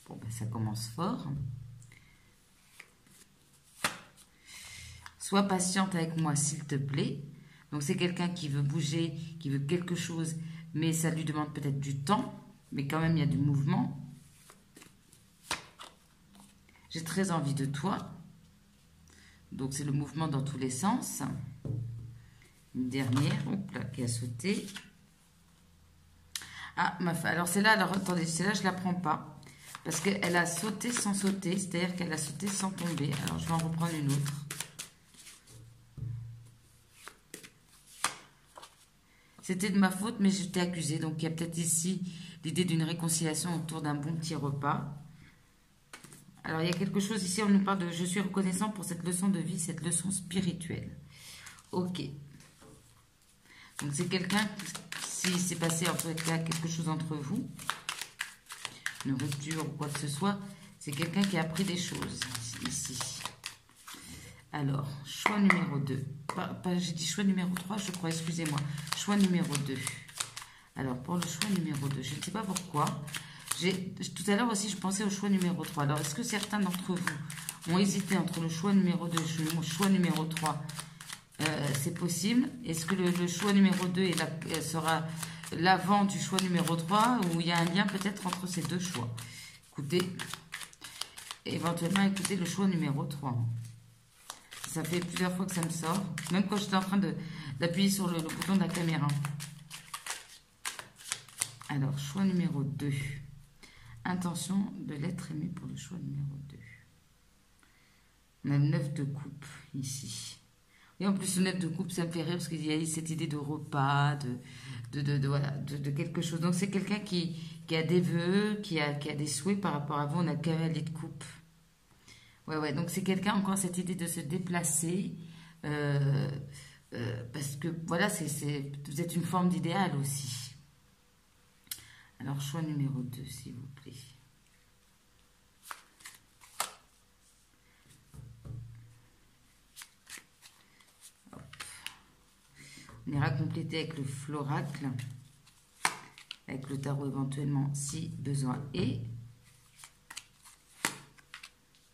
Bon, ben, ça commence fort. Sois patiente avec moi, s'il te plaît. Donc, c'est quelqu'un qui veut bouger, qui veut quelque chose, mais ça lui demande peut-être du temps. Mais quand même, il y a du mouvement. J'ai très envie de toi. Donc, c'est le mouvement dans tous les sens. Une dernière, hop là, qui a sauté. Ah, alors celle-là, alors attendez, celle-là, je ne la prends pas. Parce qu'elle a sauté sans sauter, c'est-à-dire qu'elle a sauté sans tomber. Alors, je vais en reprendre une autre. C'était de ma faute, mais je t'ai accusée. Donc, il y a peut-être ici l'idée d'une réconciliation autour d'un bon petit repas. Alors, il y a quelque chose ici, on nous parle de « je suis reconnaissant pour cette leçon de vie, cette leçon spirituelle ». Ok. Donc, c'est quelqu'un, s'il s'est passé en tout cas quelque chose entre vous, une rupture ou quoi que ce soit, c'est quelqu'un qui a appris des choses ici. Alors, choix numéro 2. J'ai dit choix numéro 3, je crois, excusez-moi. Choix numéro 2. Alors, pour le choix numéro 2, je ne sais pas pourquoi. Tout à l'heure aussi, je pensais au choix numéro 3. Alors, est-ce que certains d'entre vous ont hésité entre le choix numéro 2 et le choix numéro 3? C'est possible. Est-ce que le choix numéro 2 sera l'avant du choix numéro 3 ou il y a un lien peut-être entre ces deux choix? Écoutez, éventuellement, écoutez le choix numéro 3. Ça fait plusieurs fois que ça me sort. Même quand j'étais en train d'appuyer sur le bouton de la caméra. Alors, choix numéro 2. Intention de l'être aimé pour le choix numéro 2. On a le 9 de coupe ici. Et en plus, le 9 de coupe, ça me fait rire parce qu'il y a cette idée de repas, de quelque chose. Donc, c'est quelqu'un qui a des vœux, qui a des souhaits par rapport à vous. On a le cavalier de coupe. Ouais, donc c'est quelqu'un, encore cette idée de se déplacer, parce que, voilà, vous êtes une forme d'idéal aussi. Alors, choix numéro 2, s'il vous plaît. Hop. On ira compléter avec le floracle, avec le tarot éventuellement, si besoin est.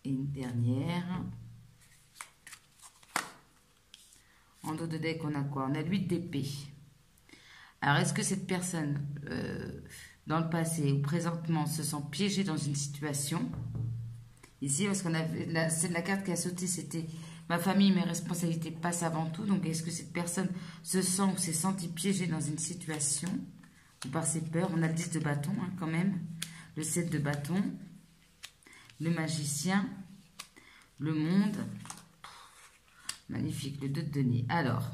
Et une dernière. En dos de deck, on a quoi? On a 8 d'épée. Alors, est-ce que cette personne, dans le passé ou présentement, se sent piégée dans une situation? Ici, parce qu'on avait la carte qui a sauté, c'était « Ma famille, mes responsabilités passent avant tout ». Donc, est-ce que cette personne se sent ou s'est sentie piégée dans une situation ou par ses peurs? On a le 10 de bâton, hein, quand même. Le 7 de bâton. Le magicien, le monde, magnifique, le 2 de denier. Alors,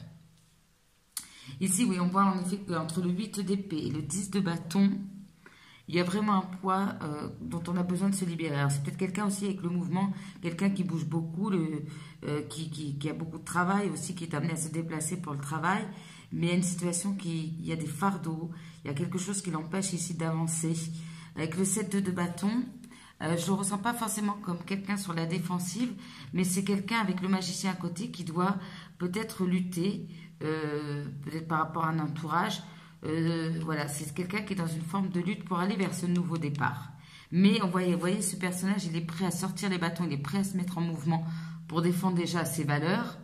ici, oui, on voit en effet qu'entre le 8 d'épée et le 10 de bâton, il y a vraiment un poids dont on a besoin de se libérer. Alors, c'est peut-être quelqu'un aussi avec le mouvement, quelqu'un qui bouge beaucoup, qui a beaucoup de travail aussi, qui est amené à se déplacer pour le travail, mais il y a une situation il y a des fardeaux, il y a quelque chose qui l'empêche ici d'avancer. Avec le 7 de bâton, je ne le ressens pas forcément comme quelqu'un sur la défensive, mais c'est quelqu'un avec le magicien à côté qui doit peut-être lutter, peut-être par rapport à un entourage. Voilà, c'est quelqu'un qui est dans une forme de lutte pour aller vers ce nouveau départ. Mais vous voyez, ce personnage, il est prêt à sortir les bâtons, il est prêt à se mettre en mouvement pour défendre déjà ses valeurs,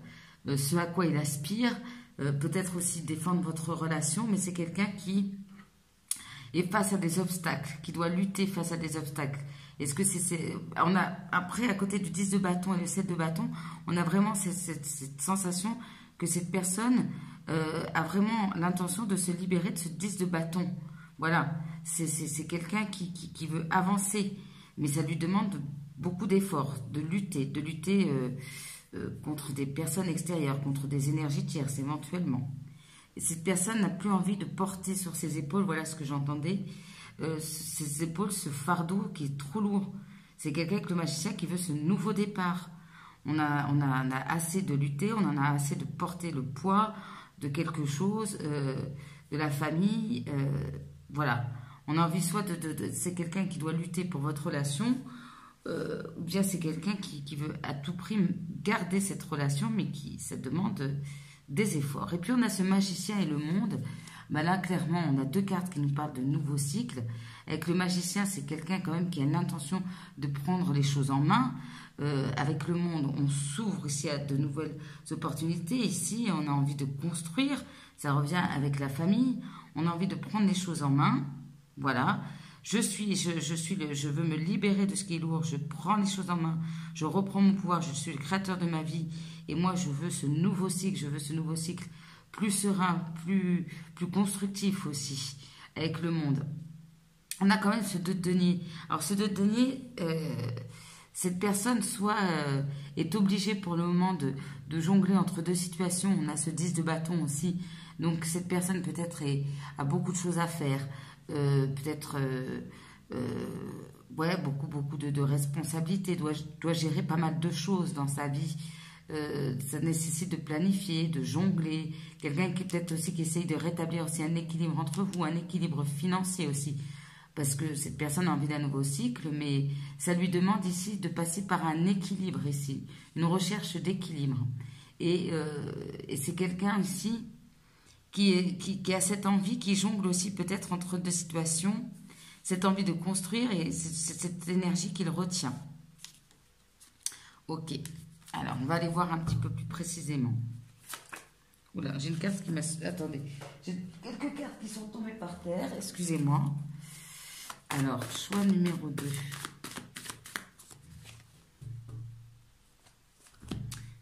ce à quoi il aspire, peut-être aussi défendre votre relation, mais c'est quelqu'un qui est face à des obstacles, qui doit lutter face à des obstacles. Est-ce que on a, après, à côté du 10 de bâton et le 7 de bâton, on a vraiment cette sensation que cette personne a vraiment l'intention de se libérer de ce 10 de bâton. Voilà, c'est quelqu'un qui veut avancer, mais ça lui demande beaucoup d'efforts, de lutter contre des personnes extérieures, contre des énergies tierces éventuellement. Et cette personne n'a plus envie de porter sur ses épaules, voilà ce que j'entendais, ses épaules, ce fardeau qui est trop lourd. C'est quelqu'un avec le magicien qui veut ce nouveau départ. On a assez de lutter, on en a assez de porter le poids de quelque chose, de la famille. Voilà. On a envie soit c'est quelqu'un qui doit lutter pour votre relation, ou bien c'est quelqu'un qui veut à tout prix garder cette relation, mais ça demande des efforts. Et puis on a ce magicien et le monde. Ben là, clairement, on a deux cartes qui nous parlent de nouveaux cycles. Avec le magicien, c'est quelqu'un quand même qui a l'intention de prendre les choses en main. Avec le monde, on s'ouvre ici à de nouvelles opportunités. Ici, on a envie de construire. Ça revient avec la famille. On a envie de prendre les choses en main. Voilà. Je veux me libérer de ce qui est lourd. Je prends les choses en main. Je reprends mon pouvoir. Je suis le créateur de ma vie. Et moi, je veux ce nouveau cycle. Je veux ce nouveau cycle plus serein, plus constructif aussi avec le monde. On a quand même ce 2 de denier. Alors, ce 2 de denier, cette personne soit est obligée pour le moment de jongler entre deux situations. On a ce 10 de bâton aussi. Donc, cette personne peut-être a beaucoup de choses à faire. Peut-être ouais, beaucoup de responsabilités. Doit gérer pas mal de choses dans sa vie. Ça nécessite de planifier, de jongler. Quelqu'un qui peut-être aussi qui essaye de rétablir aussi un équilibre entre vous, un équilibre financier aussi. Parce que cette personne a envie d'un nouveau cycle, mais ça lui demande ici de passer par un équilibre ici, une recherche d'équilibre. Et c'est quelqu'un ici qui a cette envie, qui jongle aussi peut-être entre deux situations, cette envie de construire et cette énergie qu'il retient. Ok, alors on va aller voir un petit peu plus précisément. Oula, j'ai une carte qui m'a... Attendez, j'ai quelques cartes qui sont tombées par terre, excusez-moi. Alors, choix numéro 2.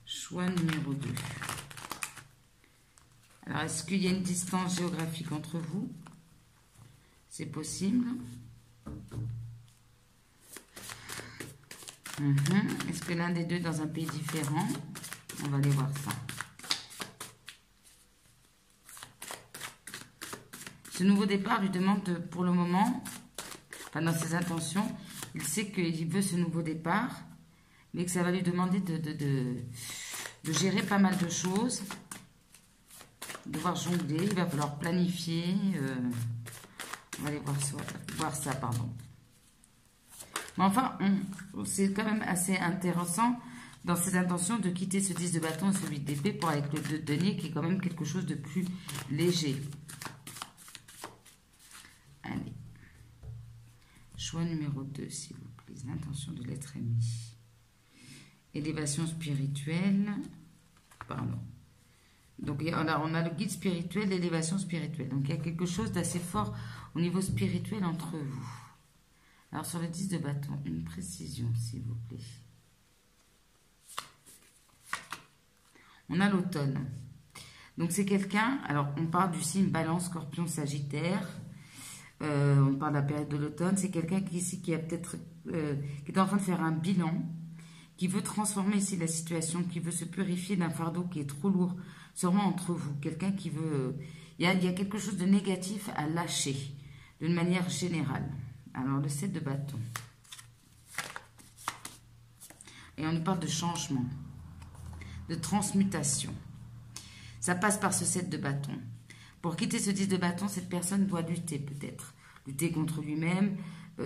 Choix numéro 2. Alors, est-ce qu'il y a une distance géographique entre vous? C'est possible. Est-ce que l'un des deux est dans un pays différent? On va aller voir ça. Ce nouveau départ lui demande pour le moment... dans ses intentions, il sait qu'il veut ce nouveau départ, mais que ça va lui demander de gérer pas mal de choses, devoir jongler, il va falloir planifier, on va aller voir ça, pardon. Mais enfin, c'est quand même assez intéressant dans ses intentions de quitter ce 10 de bâton et celui d'épée pour avec le 2 de denier qui est quand même quelque chose de plus léger. Allez. Choix numéro 2, s'il vous plaît. L'intention de l'être aimé. Élévation spirituelle. Pardon. Donc, on a le guide spirituel, l'élévation spirituelle. Donc, il y a quelque chose d'assez fort au niveau spirituel entre vous. Alors, sur le 10 de bâton, une précision, s'il vous plaît. On a l'automne. Donc, c'est quelqu'un... Alors, on parle du signe Balance, Scorpion, Sagittaire... on parle de la période de l'automne. C'est quelqu'un qui a peut-être qui est en train de faire un bilan, qui veut transformer ici la situation, qui veut se purifier d'un fardeau qui est trop lourd, sûrement entre vous. Quelqu'un qui veut... Il y a quelque chose de négatif à lâcher, d'une manière générale. Alors, le 7 de bâton. Et on nous parle de changement, de transmutation. Ça passe par ce 7 de bâton. Pour quitter ce 10 de bâton, cette personne doit lutter peut-être. Lutter contre lui-même,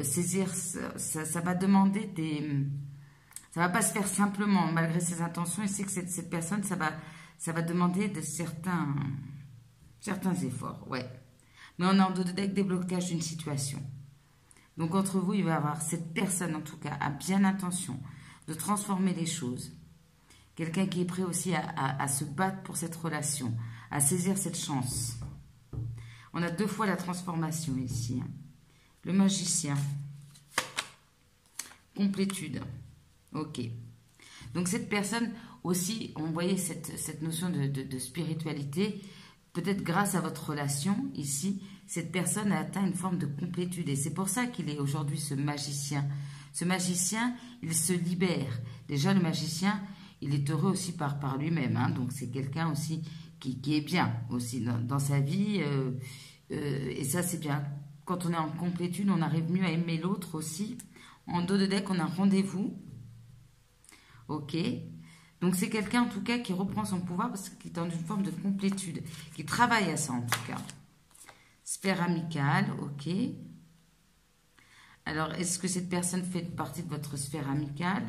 saisir, ça va demander des... Ça va pas se faire simplement, malgré ses intentions. Il sait que cette personne, ça va demander de certains efforts, ouais. Mais on est en déblocage d'une situation. Donc, entre vous, il va y avoir cette personne, en tout cas, a bien l'intention de transformer les choses. Quelqu'un qui est prêt aussi à se battre pour cette relation, à saisir cette chance. On a 2 fois la transformation ici. Le magicien. Complétude. Ok. Donc cette personne aussi, on voyait cette notion de spiritualité. Peut-être grâce à votre relation ici, cette personne a atteint une forme de complétude. Et c'est pour ça qu'il est aujourd'hui ce magicien. Ce magicien, il se libère. Déjà le magicien, il est heureux aussi par lui-même. Hein. Donc c'est quelqu'un aussi qui est bien aussi dans sa vie. Et ça, c'est bien. Quand on est en complétude, on arrive mieux à aimer l'autre aussi. En dos de deck, on a rendez-vous. Ok. Donc, c'est quelqu'un, en tout cas, qui reprend son pouvoir parce qu'il est dans une forme de complétude. Qui travaille à ça, en tout cas. Sphère amicale, ok. Alors, est-ce que cette personne fait partie de votre sphère amicale?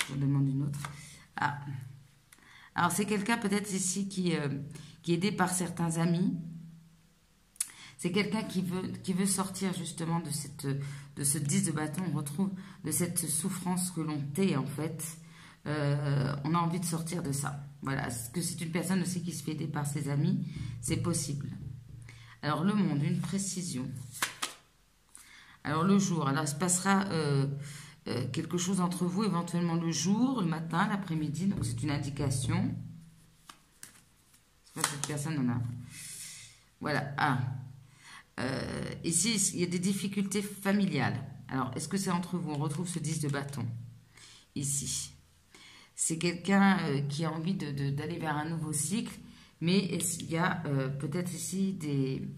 Je vous demande une autre. Ah. Alors, c'est quelqu'un peut-être ici qui qui est aidé par certains amis. C'est quelqu'un qui veut sortir justement de ce 10 de bâton. On retrouve de cette souffrance que l'on tait en fait. On a envie de sortir de ça. Voilà. Est-ce que c'est une personne aussi qui se fait aider par ses amis? C'est possible. Alors le monde, une précision. Alors le jour, alors il se passera quelque chose entre vous, éventuellement le jour, le matin, l'après-midi. Donc c'est une indication. C'est pas cette personne en a. Voilà. Ah. Ici, il y a des difficultés familiales. Alors, est-ce que c'est entre vous? On retrouve ce 10 de bâton. Ici. C'est quelqu'un qui a envie d'aller vers un nouveau cycle. Mais il y a peut-être ici des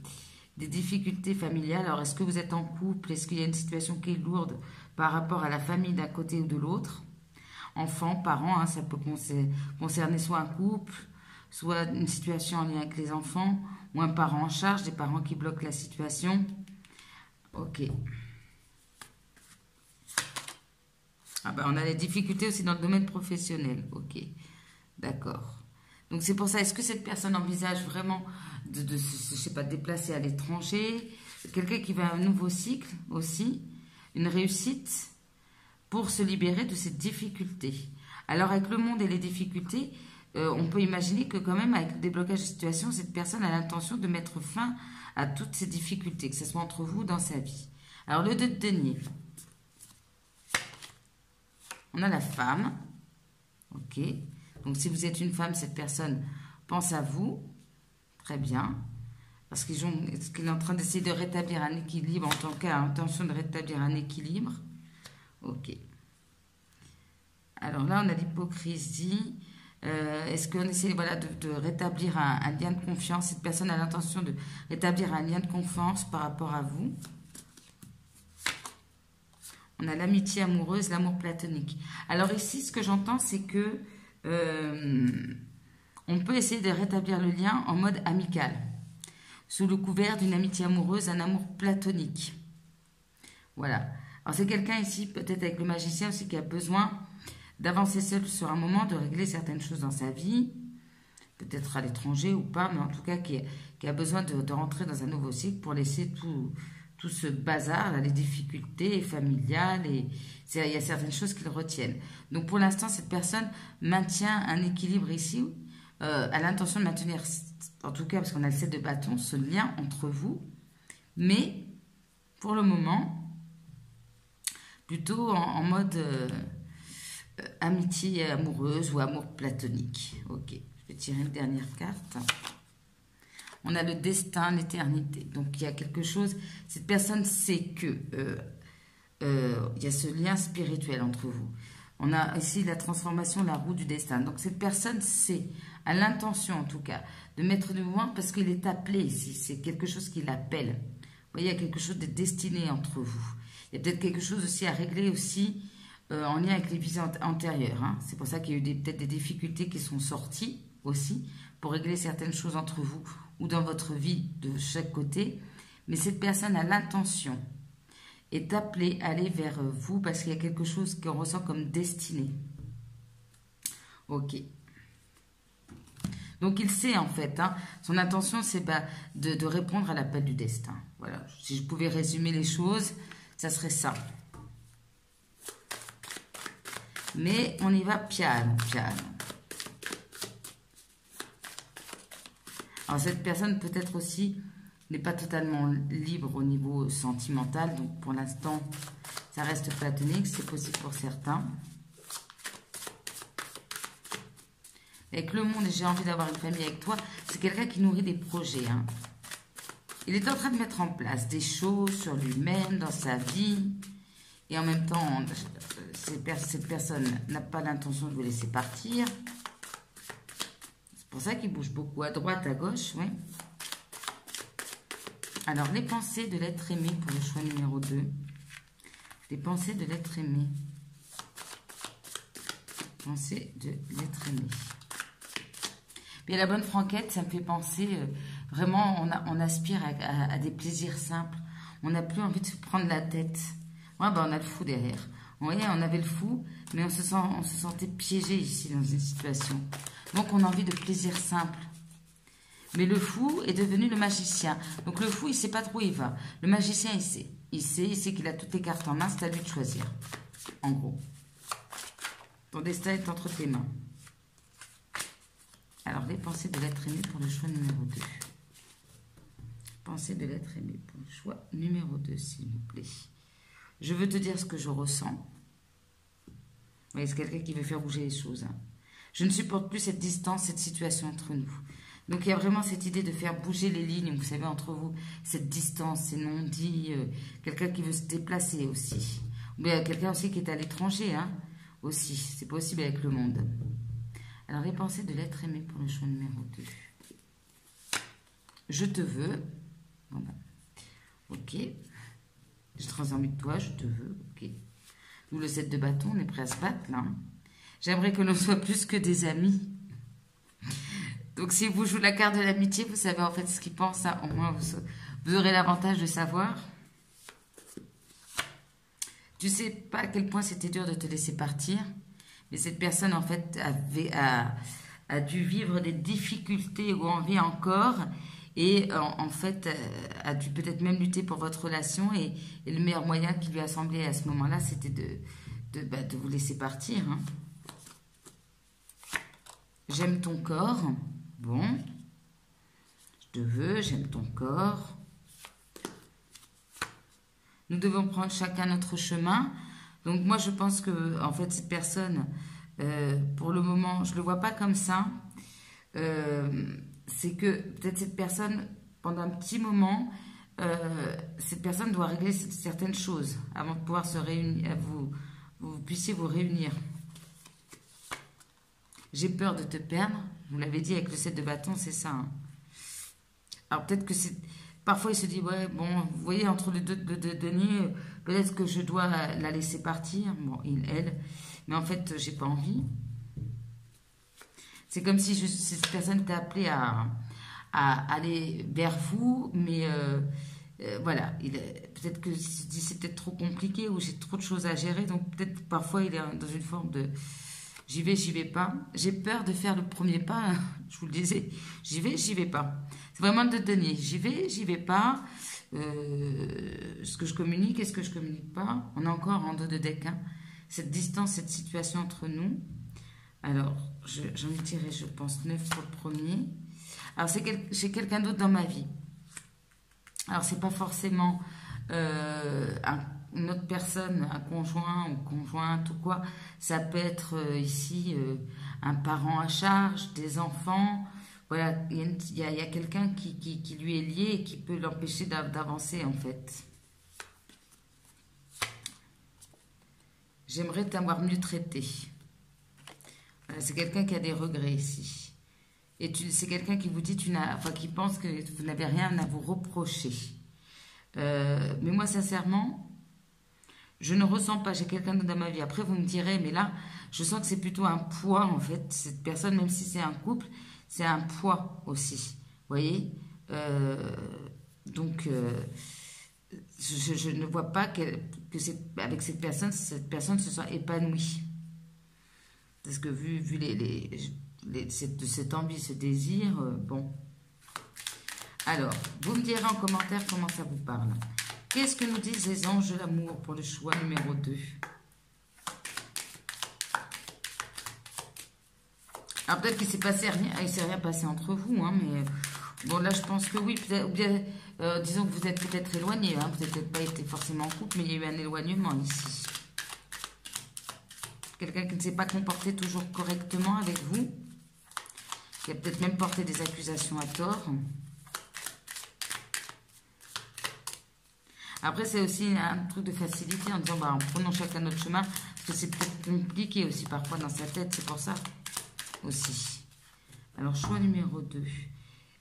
difficultés familiales. Alors, est-ce que vous êtes en couple? Est-ce qu'il y a une situation qui est lourde par rapport à la famille d'un côté ou de l'autre? Enfants, parents, hein, ça peut concerner soit un couple, soit une situation en lien avec les enfants, ou un parent en charge, des parents qui bloquent la situation. Ok. Ah ben, on a des difficultés aussi dans le domaine professionnel. Ok. D'accord. Donc c'est pour ça, est-ce que cette personne envisage vraiment je sais pas, de déplacer à l'étranger? Quelqu'un qui veut un nouveau cycle aussi, une réussite pour se libérer de cette difficulté. Alors avec le monde et les difficultés, on peut imaginer que quand même avec le déblocage de situation, cette personne a l'intention de mettre fin à toutes ces difficultés, que ce soit entre vous dans sa vie. Alors le 2 de denier. On a la femme. Ok. Donc si vous êtes une femme, cette personne pense à vous. Très bien. Parce qu'il est en train d'essayer de rétablir un équilibre, en tant qu'à intention de rétablir un équilibre. Ok. Alors là, on a l'hypocrisie. Est-ce qu'on essaie voilà, de rétablir un lien de confiance? Cette personne a l'intention de rétablir un lien de confiance par rapport à vous. On a l'amitié amoureuse, l'amour platonique. Alors ici, ce que j'entends, c'est que on peut essayer de rétablir le lien en mode amical, sous le couvert d'une amitié amoureuse, un amour platonique. Voilà. Alors c'est quelqu'un ici, peut-être avec le magicien aussi, qui a besoin d'avancer seul sur un moment, de régler certaines choses dans sa vie, peut-être à l'étranger ou pas, mais en tout cas qui a besoin de rentrer dans un nouveau cycle pour laisser tout ce bazar, là, les difficultés familiales, et il y a certaines choses qui le retiennent. Donc pour l'instant, cette personne maintient un équilibre ici, a l'intention de maintenir, en tout cas parce qu'on a le 7 de bâton, ce lien entre vous, mais pour le moment, plutôt en mode amitié amoureuse ou amour platonique. Ok, je vais tirer une dernière carte. On a le destin, l'éternité. Donc, il y a quelque chose... Cette personne sait que il y a ce lien spirituel entre vous. On a ici la transformation, la roue du destin. Donc, cette personne sait, a l'intention en tout cas, de mettre du mouvement parce qu'il est appelé ici. C'est quelque chose qui l'appelle. Vous voyez, il y a quelque chose de destiné entre vous. Il y a peut-être quelque chose aussi à régler aussi en lien avec les vies antérieures. Hein. C'est pour ça qu'il y a eu peut-être des difficultés qui sont sorties aussi pour régler certaines choses entre vous ou dans votre vie de chaque côté. Mais cette personne a l'intention, est appelée à aller vers vous parce qu'il y a quelque chose qu'on ressent comme destiné. Ok. Donc il sait en fait, hein, son intention c'est de répondre à l'appel du destin. Voilà, si je pouvais résumer les choses, ça serait ça. Mais on y va piano, piano. Alors cette personne peut-être aussi n'est pas totalement libre au niveau sentimental. Donc pour l'instant, ça reste platonique. C'est possible pour certains. Avec le monde, j'ai envie d'avoir une famille avec toi. C'est quelqu'un qui nourrit des projets. Hein. Il est en train de mettre en place des choses sur lui-même, dans sa vie. Et en même temps, cette personne n'a pas l'intention de vous laisser partir. C'est pour ça qu'il bouge beaucoup à droite, à gauche. Oui. Alors, les pensées de l'être aimé pour le choix numéro 2. Les pensées de l'être aimé. Pensées de l'être aimé. Puis à la bonne franquette, ça me fait penser, vraiment, on aspire à des plaisirs simples. On n'a plus envie de se prendre la tête. Ouais, ben on a le fou derrière. Vous voyez, on avait le fou, mais on se sentait piégé ici dans une situation. Donc, on a envie de plaisir simple. Mais le fou est devenu le magicien. Donc le fou, il ne sait pas trop où il va. Le magicien, il sait. Il sait qu'il a toutes les cartes en main. C'est à lui de choisir. En gros. Ton destin est entre tes mains. Alors, les pensées de l'être aimé pour le choix numéro 2. Pensée de l'être aimé pour le choix numéro 2, s'il vous plaît. Je veux te dire ce que je ressens. Oui, c'est quelqu'un qui veut faire bouger les choses. Hein. Je ne supporte plus cette distance, cette situation entre nous. Donc, il y a vraiment cette idée de faire bouger les lignes, vous savez, entre vous. Cette distance, ces non-dits. Quelqu'un qui veut se déplacer aussi. Ou bien quelqu'un aussi qui est à l'étranger, hein, aussi. C'est possible avec le monde. Alors, les pensées de l'être aimé pour le choix numéro 2. Je te veux. Bon ben, ok. J'ai très envie de toi, je te veux. Ok. Nous, le 7 de bâton, on est prêt à se battre, là. Hein. J'aimerais que l'on soit plus que des amis. Donc, si vous jouez la carte de l'amitié, vous savez en fait ce qu'il pense. Hein. Au moins, vous aurez l'avantage de savoir. Tu sais pas à quel point c'était dur de te laisser partir. Mais cette personne, en fait, a dû vivre des difficultés ou en vit encore. Et en fait, a dû peut-être même lutter pour votre relation. Et le meilleur moyen qui lui a semblé à ce moment-là, c'était de vous laisser partir. Hein. J'aime ton corps. Bon. Je te veux, j'aime ton corps. Nous devons prendre chacun notre chemin. Donc moi, je pense que en fait, cette personne, pour le moment, je ne le vois pas comme ça. C'est que peut-être cette personne, pendant un petit moment, cette personne doit régler certaines choses avant de pouvoir se réunir, vous puissiez vous réunir. J'ai peur de te perdre. Vous l'avez dit avec le 7 de bâton, c'est ça. Hein. Alors peut-être que c'est... Parfois, il se dit, ouais, bon, vous voyez, entre les deux deniers, peut-être que je dois la laisser partir. Bon, elle. Mais en fait, j'ai pas envie. C'est comme si cette personne t'a appelé à aller vers vous, mais voilà. Peut-être que c'est peut-être trop compliqué ou j'ai trop de choses à gérer. Donc, peut-être parfois, il est dans une forme de j'y vais pas. J'ai peur de faire le premier pas, hein, je vous le disais. J'y vais pas. C'est vraiment de denier. J'y vais pas. Ce que je communique, est-ce que je communique pas? On est encore en dos de deck. Hein. Cette distance, cette situation entre nous. Alors, j'en ai tiré, je pense, 9 pour le premier. Alors, j'ai quelqu'un d'autre dans ma vie. Alors, c'est pas forcément une autre personne, un conjoint ou conjointe ou quoi. Ça peut être ici un parent à charge, des enfants. Voilà, il y a quelqu'un qui lui est lié et qui peut l'empêcher d'avancer, en fait. J'aimerais t'avoir mieux traité. Voilà, c'est quelqu'un qui a des regrets ici. Et c'est quelqu'un qui vous dit, qui pense que vous n'avez rien à vous reprocher. Mais moi, sincèrement, je ne ressens pas, j'ai quelqu'un dans ma vie. Après, vous me direz, mais là, je sens que c'est plutôt un poids, en fait. Cette personne, même si c'est un couple, c'est un poids aussi. Vous voyez Donc, je ne vois pas avec cette personne se soit épanouie. Parce que vu cette envie, ce désir, bon. Alors, vous me direz en commentaire comment ça vous parle. Qu'est-ce que nous disent les anges de l'amour pour le choix numéro 2? Alors peut-être qu'il s'est passé rien, il s'est rien passé entre vous, hein, mais bon là je pense que oui, peut-être, ou bien disons que vous êtes peut-être éloigné, hein, vous n'avez peut-être pas été forcément en couple, mais il y a eu un éloignement ici. Quelqu'un qui ne s'est pas comporté toujours correctement avec vous, qui a peut-être même porté des accusations à tort. Après, c'est aussi un truc de facilité en disant, bah, en prenant chacun notre chemin, parce que c'est peut-être compliqué aussi parfois dans sa tête, c'est pour ça aussi. Alors, choix numéro 2.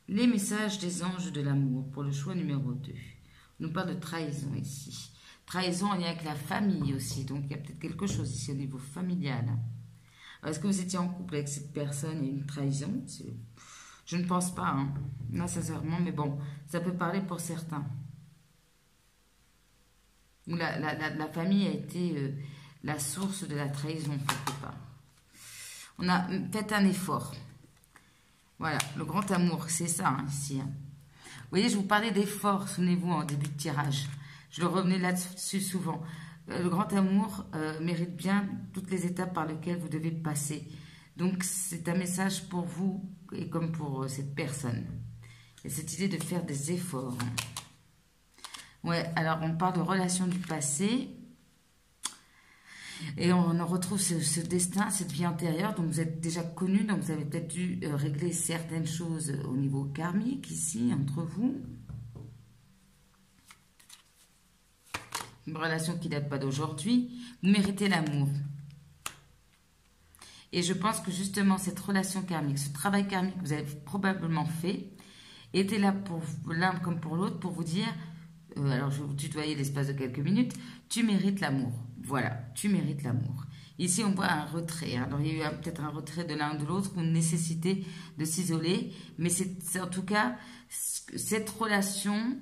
Les messages des anges de l'amour pour le choix numéro 2. On nous parle de trahison ici. Trahison en lien avec la famille aussi, donc il y a peut-être quelque chose ici au niveau familial. Est-ce que vous étiez en couple avec cette personne et une trahison? Je ne pense pas, hein. Là, sincèrement, mais bon, ça peut parler pour certains. La famille a été la source de la trahison, quelque part. On a fait un effort. Voilà, le grand amour, c'est ça, hein, ici. Hein. Vous voyez, je vous parlais d'effort, souvenez-vous, en début de tirage. Je le revenais là-dessus souvent. Le grand amour mérite bien toutes les étapes par lesquelles vous devez passer. Donc, c'est un message pour vous et comme pour cette personne. Et cette idée de faire des efforts. Ouais, alors on parle de relations du passé. Et on en retrouve ce destin, cette vie antérieure. Donc vous êtes déjà connu, donc vous avez peut-être dû régler certaines choses au niveau karmique ici, entre vous. Une relation qui ne date pas d'aujourd'hui. Vous méritez l'amour. Et je pense que justement cette relation karmique, ce travail karmique que vous avez probablement fait, était là pour l'un comme pour l'autre pour vous dire, alors je vais vous tutoyer l'espace de quelques minutes, tu mérites l'amour. Voilà, tu mérites l'amour. Ici, on voit un retrait. Hein. Alors, il y a eu peut-être un retrait de l'un ou de l'autre, ou une nécessité de s'isoler. Mais c'est en tout cas, cette relation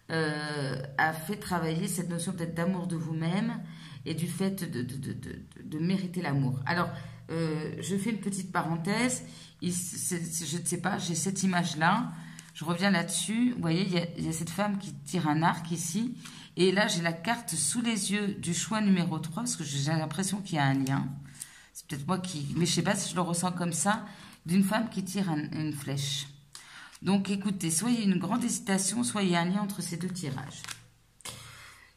a fait travailler cette notion peut-être d'amour de vous-même et du fait de mériter l'amour. Alors, je fais une petite parenthèse. Je ne sais pas, j'ai cette image-là. Je reviens là-dessus. Vous voyez, il y a cette femme qui tire un arc ici. Et là, j'ai la carte sous les yeux du choix numéro 3, parce que j'ai l'impression qu'il y a un lien. C'est peut-être moi qui... Mais je ne sais pas si je le ressens comme ça, d'une femme qui tire une flèche. Donc, écoutez, soit il y a une grande hésitation, soit il y a un lien entre ces deux tirages.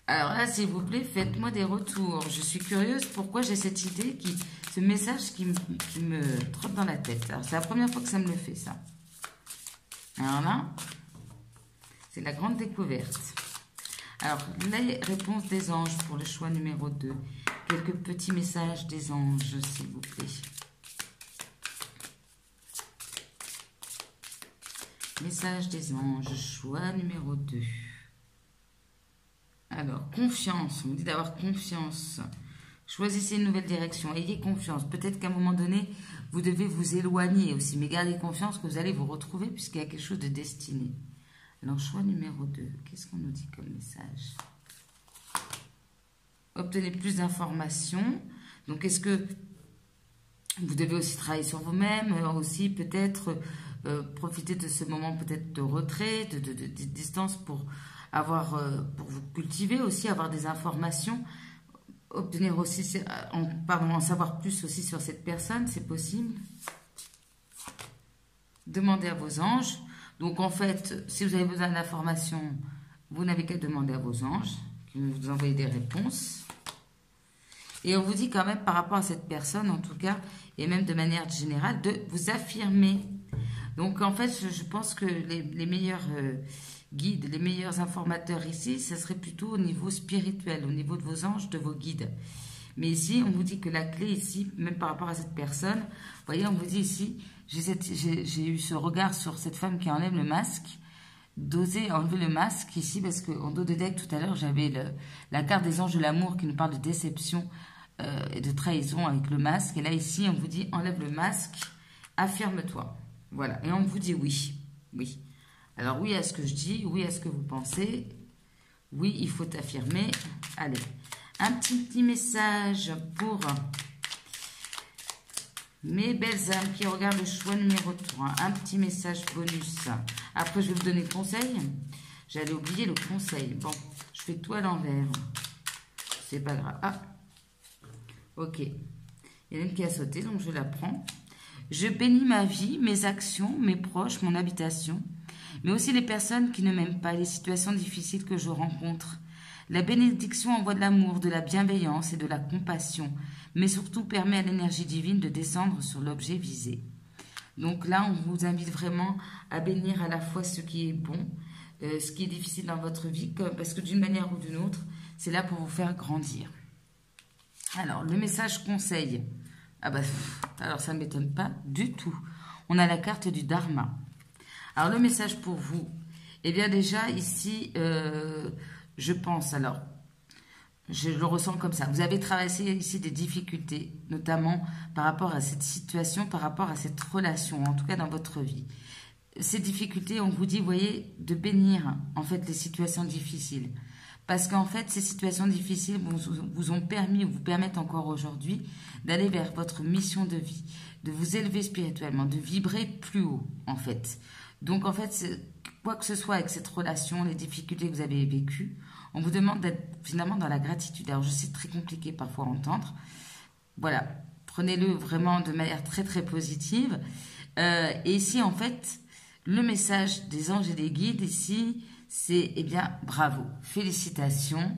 Alors là, s'il vous plaît, faites-moi des retours. Je suis curieuse pourquoi j'ai cette idée, ce message qui me trotte dans la tête. Alors, c'est la première fois que ça me le fait, ça. Alors là, c'est la grande découverte. Alors, les réponses des anges pour le choix numéro 2. Quelques petits messages des anges, s'il vous plaît. Message des anges, choix numéro 2. Alors, confiance. On vous dit d'avoir confiance. Choisissez une nouvelle direction. Ayez confiance. Peut-être qu'à un moment donné, vous devez vous éloigner aussi. Mais gardez confiance que vous allez vous retrouver puisqu'il y a quelque chose de destiné. Alors, choix numéro 2. Qu'est-ce qu'on nous dit comme message? Obtenez plus d'informations. Donc, est-ce que vous devez aussi travailler sur vous-même, aussi peut-être profiter de ce moment peut-être de retrait, de distance pour vous cultiver aussi, avoir des informations, obtenir aussi, en savoir plus aussi sur cette personne, c'est possible. Demandez à vos anges. Donc, en fait, si vous avez besoin d'informations, vous n'avez qu'à demander à vos anges qui vont vous envoyer des réponses. Et on vous dit quand même, par rapport à cette personne, en tout cas, et même de manière générale, de vous affirmer. Donc, en fait, je pense que les meilleurs guides, les meilleurs informateurs ici, ce serait plutôt au niveau spirituel, au niveau de vos anges, de vos guides. Mais ici, on vous dit que la clé ici, même par rapport à cette personne, vous voyez, on vous dit ici, j'ai eu ce regard sur cette femme qui enlève le masque, d'oser enlever le masque ici, parce qu'en dos de deck, tout à l'heure, j'avais la carte des anges de l'amour qui nous parle de déception et de trahison avec le masque. Et là, ici, on vous dit, enlève le masque, affirme-toi. Voilà, et on vous dit oui, oui. Alors, oui à ce que je dis, oui à ce que vous pensez, oui, il faut affirmer. Allez, un petit message pour mes belles âmes qui regardent le choix numéro 3. Un petit message bonus. Après, je vais vous donner le conseil. J'allais oublier le conseil. Bon, je fais tout à l'envers. C'est pas grave. Ah, ok. Il y en a une qui a sauté, donc je la prends. Je bénis ma vie, mes actions, mes proches, mon habitation, mais aussi les personnes qui ne m'aiment pas, les situations difficiles que je rencontre. La bénédiction envoie de l'amour, de la bienveillance et de la compassion, mais surtout permet à l'énergie divine de descendre sur l'objet visé. Donc là, on vous invite vraiment à bénir à la fois ce qui est bon, ce qui est difficile dans votre vie, parce que d'une manière ou d'une autre, c'est là pour vous faire grandir. Alors, le message conseil. Ah bah, alors ça ne m'étonne pas du tout. On a la carte du Dharma. Alors, le message pour vous, eh bien déjà, ici, je pense, alors, je le ressens comme ça. Vous avez traversé ici des difficultés, notamment par rapport à cette situation, par rapport à cette relation, en tout cas dans votre vie. Ces difficultés, on vous dit, vous voyez, de bénir, en fait, les situations difficiles. Parce qu'en fait, ces situations difficiles vous ont permis, ou vous permettent encore aujourd'hui, d'aller vers votre mission de vie, de vous élever spirituellement, de vibrer plus haut, en fait. Donc, en fait, quoi que ce soit avec cette relation, les difficultés que vous avez vécues, on vous demande d'être finalement dans la gratitude. Alors, je sais, très compliqué parfois à entendre. Voilà, prenez-le vraiment de manière très, très positive. Et ici, en fait, le message des anges et des guides, ici, c'est, eh bien, bravo, félicitations.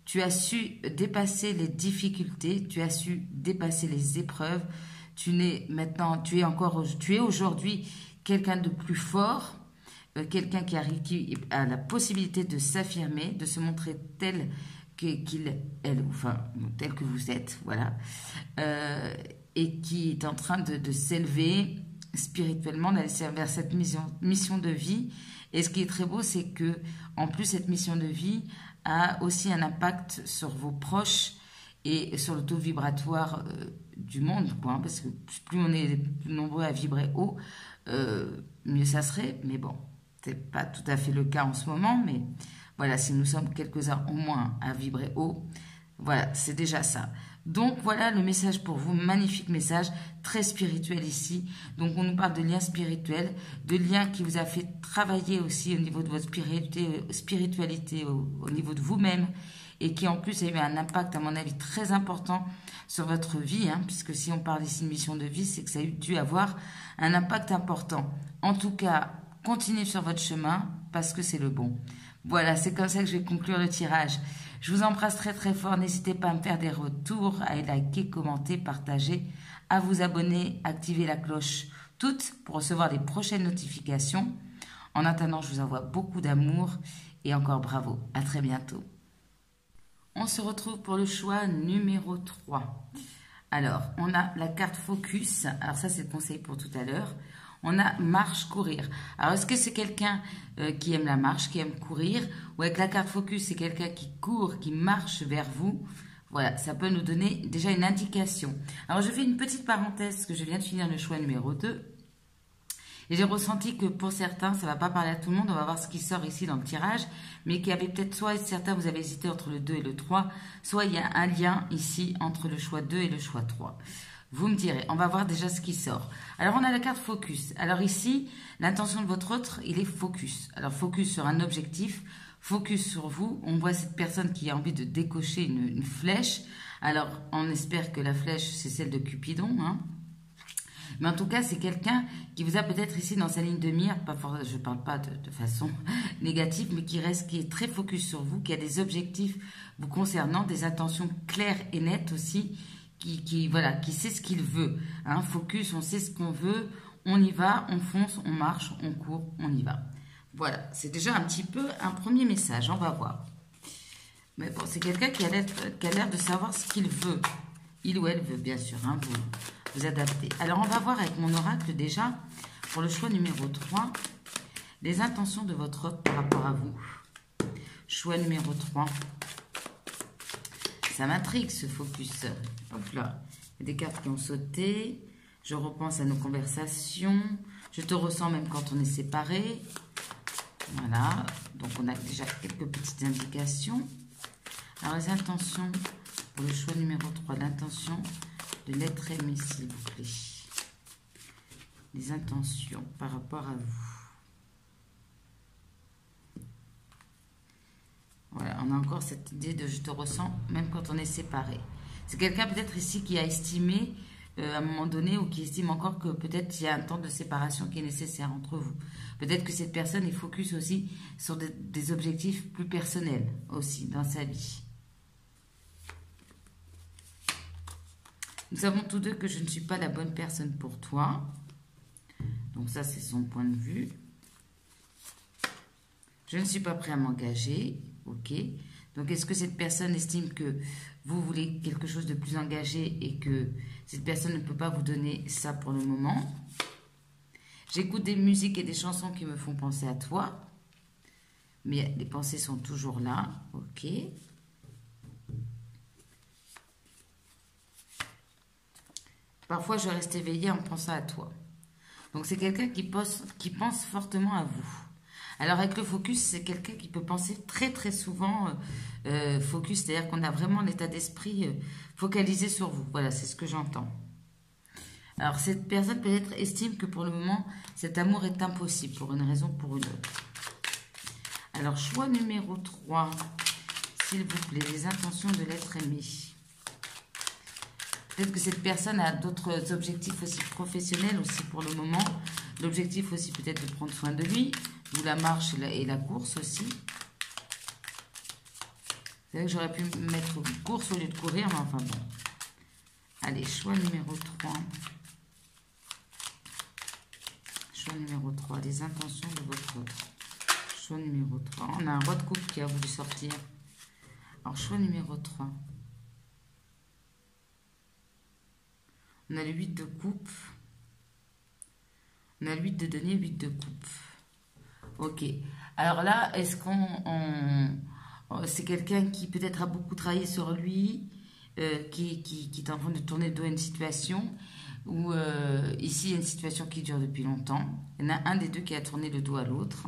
Tu as su dépasser les difficultés, tu as su dépasser les épreuves. Tu es aujourd'hui quelqu'un de plus fort, quelqu'un qui a la possibilité de s'affirmer, de se montrer tel tel que vous êtes, voilà, et qui est en train de s'élever spirituellement, d'aller vers cette mission de vie. Et ce qui est très beau, c'est que, en plus, cette mission de vie a aussi un impact sur vos proches et sur le taux vibratoire du monde, quoi, hein, parce que plus on est nombreux à vibrer haut, mieux ça serait. Mais bon, c'est pas tout à fait le cas en ce moment, mais voilà, si nous sommes quelques-uns au moins à vibrer haut, voilà, c'est déjà ça. Donc voilà le message pour vous, magnifique message, très spirituel ici. Donc on nous parle de liens spirituels, de liens qui vous a fait travailler aussi au niveau de votre spiritualité, au niveau de vous-même, et qui en plus a eu un impact à mon avis très important sur votre vie, hein, puisque si on parle ici de mission de vie, c'est que ça a dû avoir un impact important. En tout cas, continuez sur votre chemin parce que c'est le bon. Voilà, c'est comme ça que je vais conclure le tirage. Je vous embrasse très très fort. N'hésitez pas à me faire des retours, à liker, commenter, partager, à vous abonner, activer la cloche toutes pour recevoir les prochaines notifications. En attendant, je vous envoie beaucoup d'amour et encore bravo. À très bientôt. On se retrouve pour le choix numéro 3. Alors, on a la carte focus. Alors ça, c'est le conseil pour tout à l'heure. On a marche, courir. Alors, est-ce que c'est quelqu'un qui aime la marche, qui aime courir? Ou avec la carte focus, c'est quelqu'un qui court, qui marche vers vous? Voilà, ça peut nous donner déjà une indication. Alors, je fais une petite parenthèse, parce que je viens de finir le choix numéro 2. Et j'ai ressenti que pour certains, ça ne va pas parler à tout le monde. On va voir ce qui sort ici dans le tirage. Mais qu'il y avait peut-être soit certains, vous avez hésité entre le 2 et le 3. Soit il y a un lien ici entre le choix 2 et le choix 3. Vous me direz, on va voir déjà ce qui sort. Alors, on a la carte focus. Alors ici, l'intention de votre autre, il est focus. Alors, focus sur un objectif, focus sur vous. On voit cette personne qui a envie de décocher une flèche. Alors, on espère que la flèche, c'est celle de Cupidon, hein. Mais en tout cas, c'est quelqu'un qui vous a peut-être ici dans sa ligne de mire, je ne parle pas de façon négative, mais qui est très focus sur vous, qui a des objectifs vous concernant, des intentions claires et nettes aussi, voilà, qui sait ce qu'il veut. Hein, focus, on sait ce qu'on veut, on y va, on fonce, on marche, on court, on y va. Voilà, c'est déjà un petit peu un premier message, on va voir. Mais bon, c'est quelqu'un qui a l'air de savoir ce qu'il veut. Il ou elle veut, bien sûr, hein, vous adapter. Alors, on va voir avec mon oracle déjà, pour le choix numéro 3, les intentions de votre hôte par rapport à vous. Choix numéro 3. Ça m'intrigue ce focus. Hop là, il y a des cartes qui ont sauté. Je repense à nos conversations. Je te ressens même quand on est séparés. Voilà, donc on a déjà quelques petites indications. Alors, les intentions pour le choix numéro 3, l'intention de l'être aimé, s'il vous plaît. Les intentions par rapport à vous. Voilà, on a encore cette idée de je te ressens même quand on est séparés. C'est quelqu'un peut-être ici qui a estimé à un moment donné ou qui estime encore que peut-être il y a un temps de séparation qui est nécessaire entre vous. Peut-être que cette personne est focus aussi sur des objectifs plus personnels aussi dans sa vie. Nous savons tous deux que je ne suis pas la bonne personne pour toi. Donc ça, c'est son point de vue. Je ne suis pas prêt à m'engager. Ok. Donc, est-ce que cette personne estime que vous voulez quelque chose de plus engagé et que cette personne ne peut pas vous donner ça pour le moment? J'écoute des musiques et des chansons qui me font penser à toi. Mais les pensées sont toujours là. Ok. Parfois, je reste éveillée en pensant à toi. Donc, c'est quelqu'un qui pense fortement à vous. Alors avec le focus, c'est quelqu'un qui peut penser très très souvent focus, c'est-à-dire qu'on a vraiment l'état d'esprit focalisé sur vous. Voilà, c'est ce que j'entends. Alors cette personne peut-être estime que pour le moment, cet amour est impossible pour une raison ou pour une autre. Alors choix numéro 3, s'il vous plaît, les intentions de l'être aimé. Peut-être que cette personne a d'autres objectifs aussi professionnels aussi pour le moment. L'objectif aussi peut-être de prendre soin de lui, ou la marche et la course aussi. C'est vrai que j'aurais pu mettre course au lieu de courir, mais enfin bon. Allez, choix numéro 3. Choix numéro 3, les intentions de votre autre. Choix numéro 3. On a un roi de coupe qui a voulu sortir. Alors, choix numéro 3. On a le 8 de coupe. On a le 8 de denier, 8 de coupe. Ok. Alors là, est-ce c'est quelqu'un qui peut-être a beaucoup travaillé sur lui, qui est en train de tourner le dos à une situation, ou ici, il y a une situation qui dure depuis longtemps. Il y en a un des deux qui a tourné le dos à l'autre.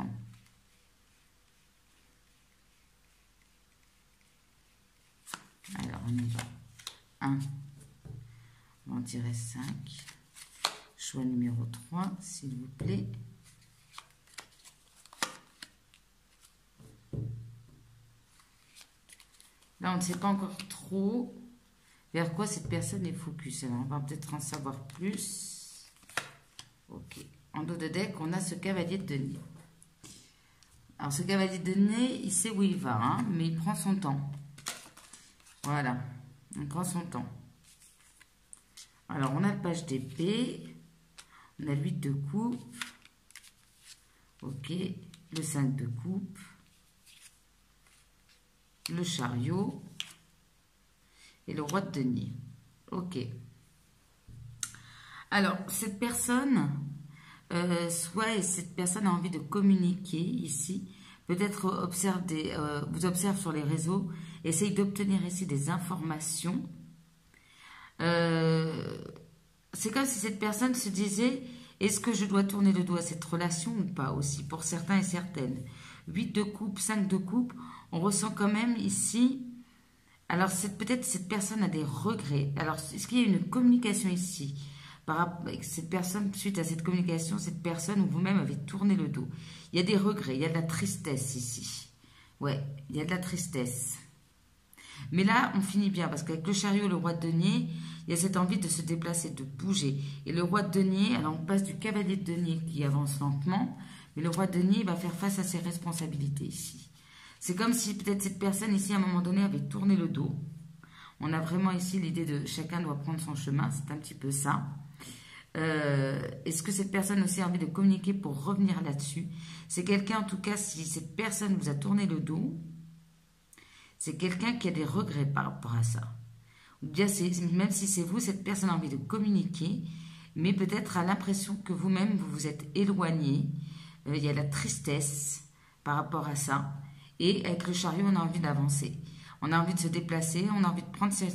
Alors, on y va. 1. On va en tirer 5. Choix numéro 3, s'il vous plaît. Là, on ne sait pas encore trop vers quoi cette personne est focus. Alors, on va peut-être en savoir plus. Ok. En dos de deck, on a ce cavalier de denier. Alors, ce cavalier de denier, il sait où il va, hein, mais il prend son temps. Voilà. Il prend son temps. Alors, on a le page d'épée. On a le 8 de coupe. Ok. Le 5 de coupe. Le chariot. Et le roi de denier. Ok. Alors, cette personne, soit cette personne a envie de communiquer ici, peut-être vous observe sur les réseaux, essaye d'obtenir ici des informations. C'est comme si cette personne se disait, est-ce que je dois tourner le dos à cette relation ou pas aussi, pour certains et certaines. 8 de coupe, 5 de coupe, on ressent quand même ici, alors peut-être cette personne a des regrets. Alors, est-ce qu'il y a une communication ici par rapport avec cette personne, suite à cette communication, cette personne où vous-même avez tourné le dos? Il y a des regrets, il y a de la tristesse ici. Ouais, il y a de la tristesse. Mais là, on finit bien, parce qu'avec le chariot et le roi de denier, il y a cette envie de se déplacer, de bouger. Et le roi de denier, alors on passe du cavalier de denier qui avance lentement, mais le roi de denier va faire face à ses responsabilités ici. C'est comme si peut-être cette personne ici, à un moment donné, avait tourné le dos. On a vraiment ici l'idée de chacun doit prendre son chemin, c'est un petit peu ça. Est-ce que cette personne aussi a envie de communiquer pour revenir là-dessus? C'est quelqu'un, en tout cas, si cette personne vous a tourné le dos, c'est quelqu'un qui a des regrets par rapport à ça. Ou bien, même si c'est vous, cette personne a envie de communiquer, mais peut-être a l'impression que vous-même, vous vous êtes éloigné. Il y a la tristesse par rapport à ça. Et avec le chariot, on a envie d'avancer. On a envie de se déplacer, on a envie de prendre ses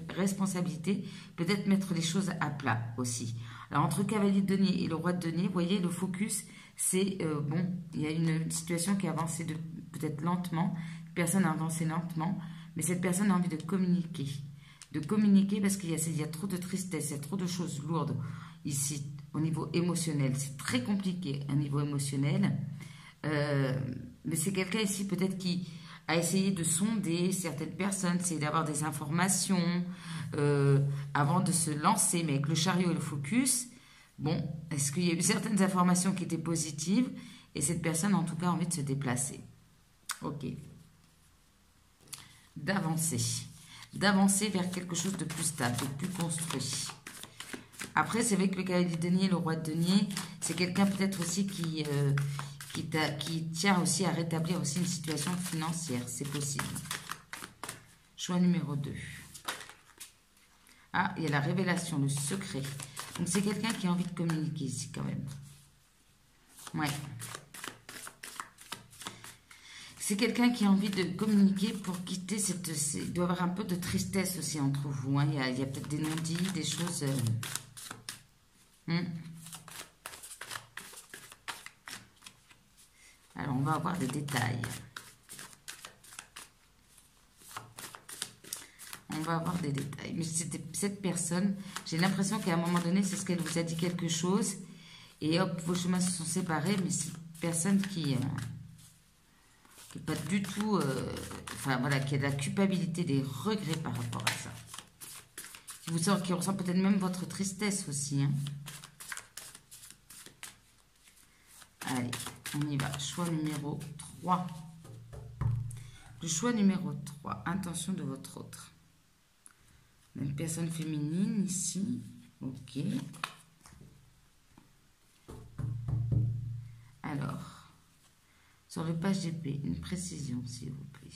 responsabilités, peut-être mettre les choses à plat aussi. Alors, entre cavalier de denier et le roi de denier, vous voyez, le focus, c'est, bon, il y a une situation qui a avancé peut-être lentement, une personne a avancé lentement, mais cette personne a envie de communiquer. De communiquer parce qu'il y a trop de tristesse, il y a trop de choses lourdes ici, au niveau émotionnel. C'est très compliqué, au niveau émotionnel. Mais c'est quelqu'un ici peut-être qui a essayé de sonder certaines personnes, essayer d'avoir des informations avant de se lancer. Mais avec le chariot et le focus, bon, est-ce qu'il y a eu certaines informations qui étaient positives et cette personne en tout cas a envie de se déplacer. Ok. D'avancer vers quelque chose de plus stable, de plus construit. Après, c'est vrai que le cavalier de denier, le roi de denier, c'est quelqu'un peut-être aussi qui tient aussi à rétablir aussi une situation financière. C'est possible. Choix numéro 2. Ah, il y a la révélation, le secret. Donc, c'est quelqu'un qui a envie de communiquer ici quand même. Ouais. C'est quelqu'un qui a envie de communiquer pour quitter cette... Il doit y avoir un peu de tristesse aussi entre vous. Hein. Il y a peut-être des non-dits, des choses... Alors, on va avoir des détails. On va avoir des détails. Mais cette personne, j'ai l'impression qu'à un moment donné, c'est ce qu'elle vous a dit quelque chose. Et hop, vos chemins se sont séparés. Mais c'est une personne qui n'est pas du tout... enfin, voilà, qui a de la culpabilité, des regrets par rapport à ça. Qui ressent peut-être même votre tristesse aussi. Hein. Allez, on y va. Choix numéro 3. Le choix numéro 3. Intention de votre autre. Une personne féminine ici. Ok. Alors, sur le page d'épée, une précision, s'il vous plaît.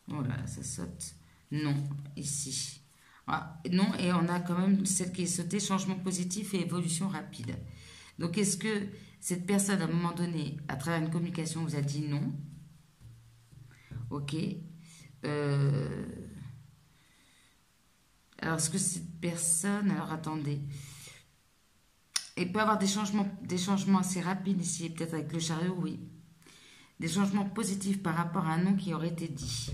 Voilà, ça saute. Non, ici. Ah, non, et on a quand même celle qui est sautée, changement positif et évolution rapide. Donc, est-ce que cette personne, à un moment donné, à travers une communication, vous a dit non? Ok. Alors, est-ce que cette personne... Alors, attendez. Il peut y avoir des changements assez rapides ici, peut-être avec le chariot, oui. Des changements positifs par rapport à un nom qui aurait été dit.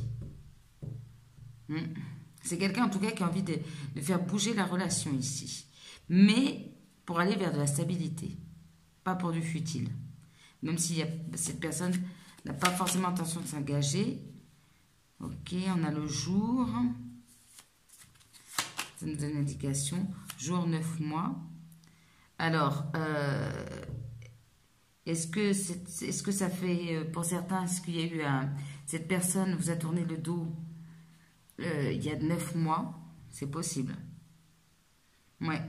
C'est quelqu'un, en tout cas, qui a envie de faire bouger la relation ici. Mais pour aller vers de la stabilité. Pas pour du futile. Même si cette personne n'a pas forcément intention de s'engager. Ok, on a le jour. Ça nous donne l'indication. Jour, 9 mois. Alors, est-ce que ça fait, pour certains, est-ce qu'il y a eu cette personne vous a tourné le dos il y a 9 mois? C'est possible. Ouais.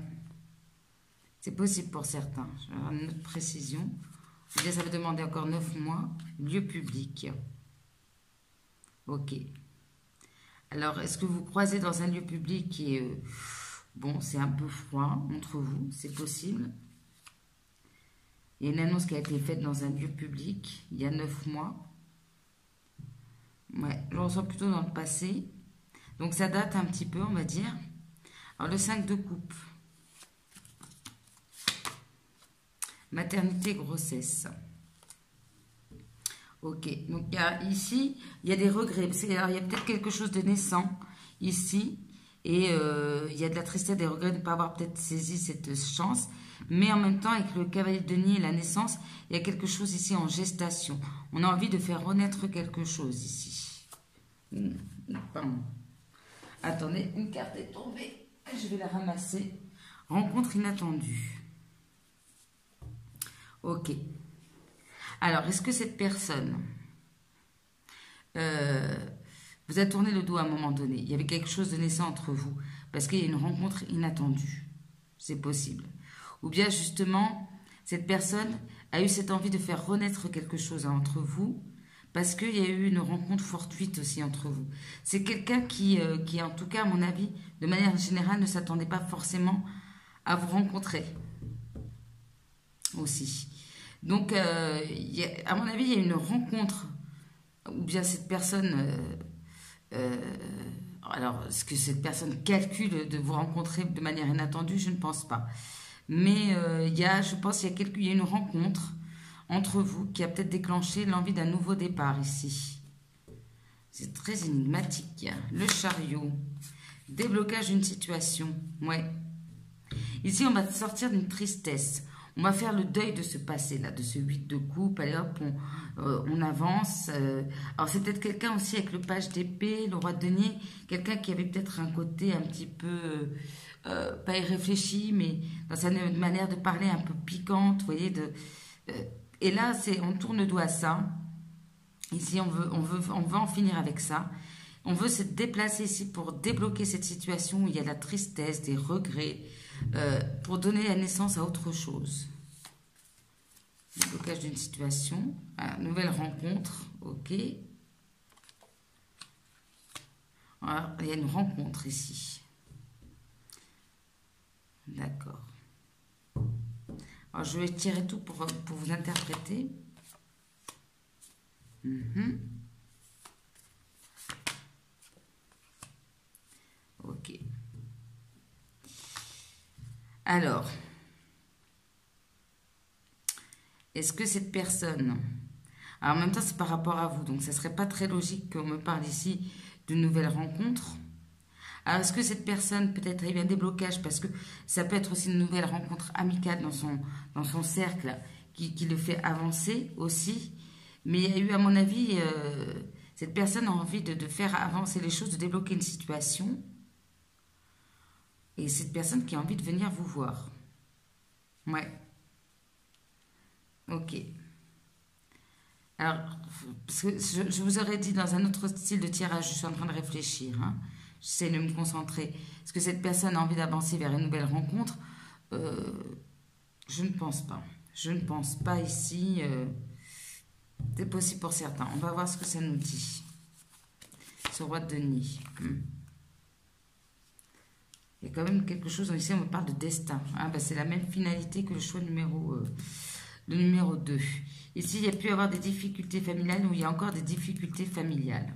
C'est possible pour certains. Je vais avoir une autre précision. Déjà, ça va demander encore 9 mois. Lieu public. Ok. Alors, est-ce que vous croisez dans un lieu public et bon, c'est un peu froid entre vous? C'est possible. Il y a une annonce qui a été faite dans un lieu public il y a 9 mois. Ouais, je le ressens plutôt dans le passé. Donc, ça date un petit peu, on va dire. Alors, le 5 de coupe. Maternité, grossesse. Ok, donc ici, il y a des regrets. Alors, il y a peut-être quelque chose de naissant ici. Et il y a de la tristesse, des regrets de ne pas avoir peut-être saisi cette chance. Mais en même temps, avec le cavalier de denier et la naissance, il y a quelque chose ici en gestation. On a envie de faire renaître quelque chose ici. Pardon. Attendez, une carte est tombée. Je vais la ramasser. Rencontre inattendue. Ok. Alors, est-ce que cette personne vous a tourné le dos à un moment donné? Il y avait quelque chose de naissant entre vous. Parce qu'il y a une rencontre inattendue. C'est possible. Ou bien, justement, cette personne a eu cette envie de faire renaître quelque chose entre vous. Parce qu'il y a eu une rencontre fortuite aussi entre vous. C'est quelqu'un qui, en tout cas, à mon avis, de manière générale, ne s'attendait pas forcément à vous rencontrer. Aussi. Donc, à mon avis, il y a une rencontre, ou bien cette personne, alors, est-ce que cette personne calcule de vous rencontrer de manière inattendue? Je ne pense pas. Mais je pense qu'il y a une rencontre entre vous qui a peut-être déclenché l'envie d'un nouveau départ ici. C'est très énigmatique. Le chariot, déblocage d'une situation, ouais. Ici, on va sortir d'une tristesse. On va faire le deuil de ce passé-là, de ce 8 de coupe. Allez hop, on avance. Alors, c'est peut-être quelqu'un aussi avec le page d'épée, le roi de denier. Quelqu'un qui avait peut-être un côté un petit peu, pas irréfléchi, mais dans sa manière de parler un peu piquante, vous voyez. Et là, on tourne le dos à ça. Ici, on veut en finir avec ça. On veut se déplacer ici pour débloquer cette situation où il y a de la tristesse, des regrets, pour donner la naissance à autre chose. Déblocage d'une situation, nouvelle rencontre, ok. Voilà, il y a une rencontre ici. D'accord. Alors, je vais tirer tout pour vous interpréter. Ok. Alors, est-ce que cette personne... Alors, en même temps, c'est par rapport à vous. Donc, ça ne serait pas très logique qu'on me parle ici d'une nouvelle rencontre. Alors, est-ce que cette personne, peut-être, il y a un déblocage parce que ça peut être aussi une nouvelle rencontre amicale dans son cercle qui le fait avancer aussi. Mais il y a eu, à mon avis, cette personne a envie de faire avancer les choses, de débloquer une situation. Et cette personne qui a envie de venir vous voir. Ouais. Ok. Alors, parce que je vous aurais dit dans un autre style de tirage, je suis en train de réfléchir. Hein. J'essaie de me concentrer. Est-ce que cette personne a envie d'avancer vers une nouvelle rencontre? Je ne pense pas. Je ne pense pas ici. C'est possible pour certains. On va voir ce que ça nous dit. Ce roi de denier. Il y a quand même quelque chose, ici on me parle de destin. Ah, ben c'est la même finalité que le choix numéro 2. Ici, il y a pu y avoir des difficultés familiales ou il y a encore des difficultés familiales.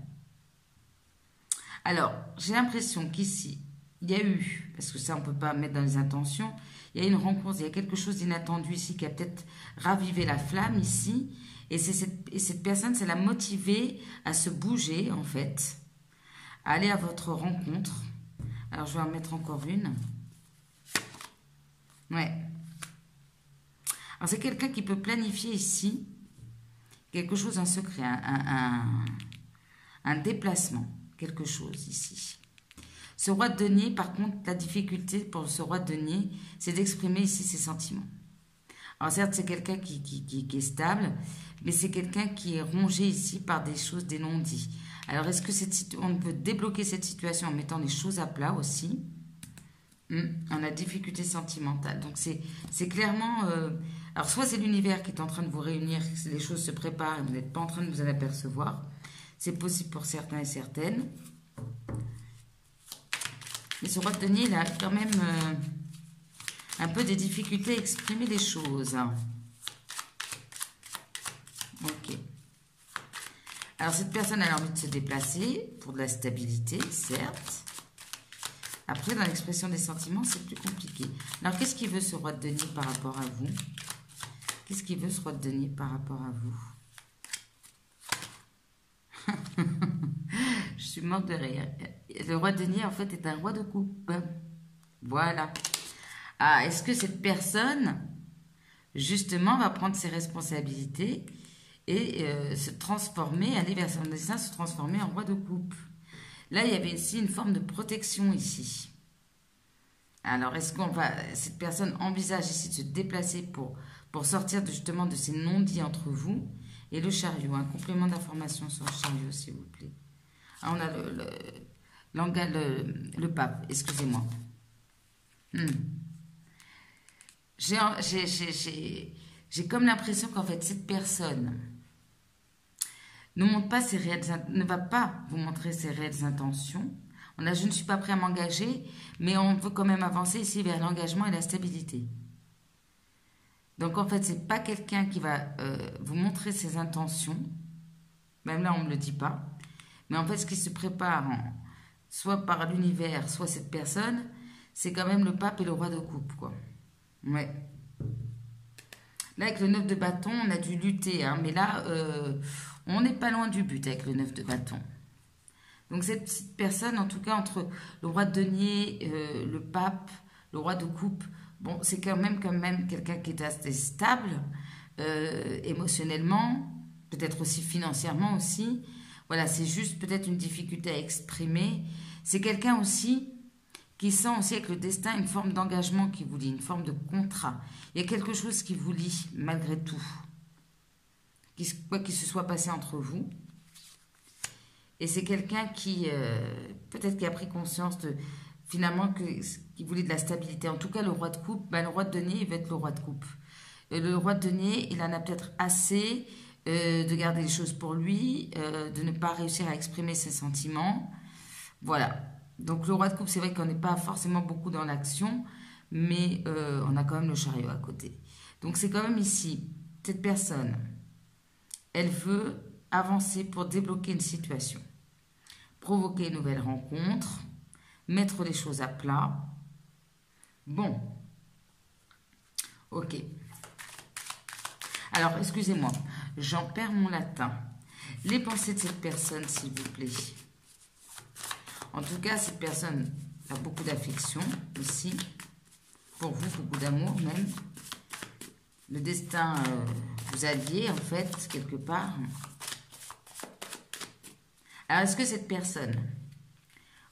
Alors, j'ai l'impression qu'ici, il y a eu, parce que ça on ne peut pas mettre dans les intentions, il y a une rencontre, il y a quelque chose d'inattendu ici qui a peut-être ravivé la flamme ici. Et cette personne, ça l'a motivée à se bouger en fait, à aller à votre rencontre. Alors, je vais en mettre encore une. Ouais. Alors, c'est quelqu'un qui peut planifier ici quelque chose, un secret, un déplacement, quelque chose ici. Ce roi de denier, par contre, la difficulté pour ce roi de denier, c'est d'exprimer ici ses sentiments. Alors, certes, c'est quelqu'un qui est stable, mais c'est quelqu'un qui est rongé ici par des choses, des non-dits. Alors, est-ce que on peut débloquer cette situation en mettant les choses à plat aussi? On a difficulté sentimentale. Donc, c'est clairement... alors, soit c'est l'univers qui est en train de vous réunir, les choses se préparent et vous n'êtes pas en train de vous en apercevoir. C'est possible pour certains et certaines. Mais ce roi de denier, il a quand même un peu des difficultés à exprimer les choses. Ok. Alors, cette personne a envie de se déplacer pour de la stabilité, certes. Après, dans l'expression des sentiments, c'est plus compliqué. Alors, qu'est-ce qu'il veut ce roi de denier par rapport à vous? Qu'est-ce qu'il veut ce roi de denier par rapport à vous? Je suis morte de rire. Le roi de denier, en fait, est un roi de coupe. Voilà. Ah, est-ce que cette personne, justement, va prendre ses responsabilités et se transformer, aller vers son destin, se transformer en roi de coupe? Là, il y avait aussi une forme de protection ici. Alors, est-ce qu'on va... Cette personne envisage ici de se déplacer pour sortir justement de ces non-dits entre vous? Et le chariot, un complément d'information sur le chariot, s'il vous plaît. Ah, on a le pape, excusez-moi. J'ai comme l'impression qu'en fait, cette personne ne va pas vous montrer ses réelles intentions. Je ne suis pas prêt à m'engager, mais on veut quand même avancer ici vers l'engagement et la stabilité. Donc en fait, c'est pas quelqu'un qui va vous montrer ses intentions. Même là, on ne me le dit pas. Mais en fait, ce qui se prépare, soit par l'univers, soit cette personne, c'est quand même le pape et le roi de coupe, quoi. Ouais. Là, avec le 9 de bâton, on a dû lutter, hein, mais là, on n'est pas loin du but avec le 9 de bâton. Donc, cette petite personne, en tout cas, entre le roi de denier, le pape, le roi de coupe, bon, c'est quand même quelqu'un qui est assez stable, émotionnellement, peut-être aussi financièrement aussi. Voilà, c'est juste peut-être une difficulté à exprimer. C'est quelqu'un aussi qui sent aussi avec le destin une forme d'engagement qui vous lie, une forme de contrat. Il y a quelque chose qui vous lie malgré tout. Quoi qu'il se soit passé entre vous. Et c'est quelqu'un qui, peut-être qui a pris conscience de, finalement, qui voulait de la stabilité. En tout cas, le roi de coupe, le roi de denier, il va être le roi de coupe. Le roi de denier, il en a peut-être assez de garder les choses pour lui, de ne pas réussir à exprimer ses sentiments. Voilà. Donc, le roi de coupe, c'est vrai qu'on n'est pas forcément beaucoup dans l'action, mais on a quand même le chariot à côté. Donc, c'est quand même ici, cette personne, elle veut avancer pour débloquer une situation, provoquer une nouvelle rencontre, mettre les choses à plat. Bon, ok. Alors, excusez-moi, j'en perds mon latin. Les pensées de cette personne, s'il vous plaît. En tout cas, cette personne a beaucoup d'affection aussi. Pour vous, beaucoup d'amour même. Le destin vous a lié, en fait, quelque part. Alors, est-ce que cette personne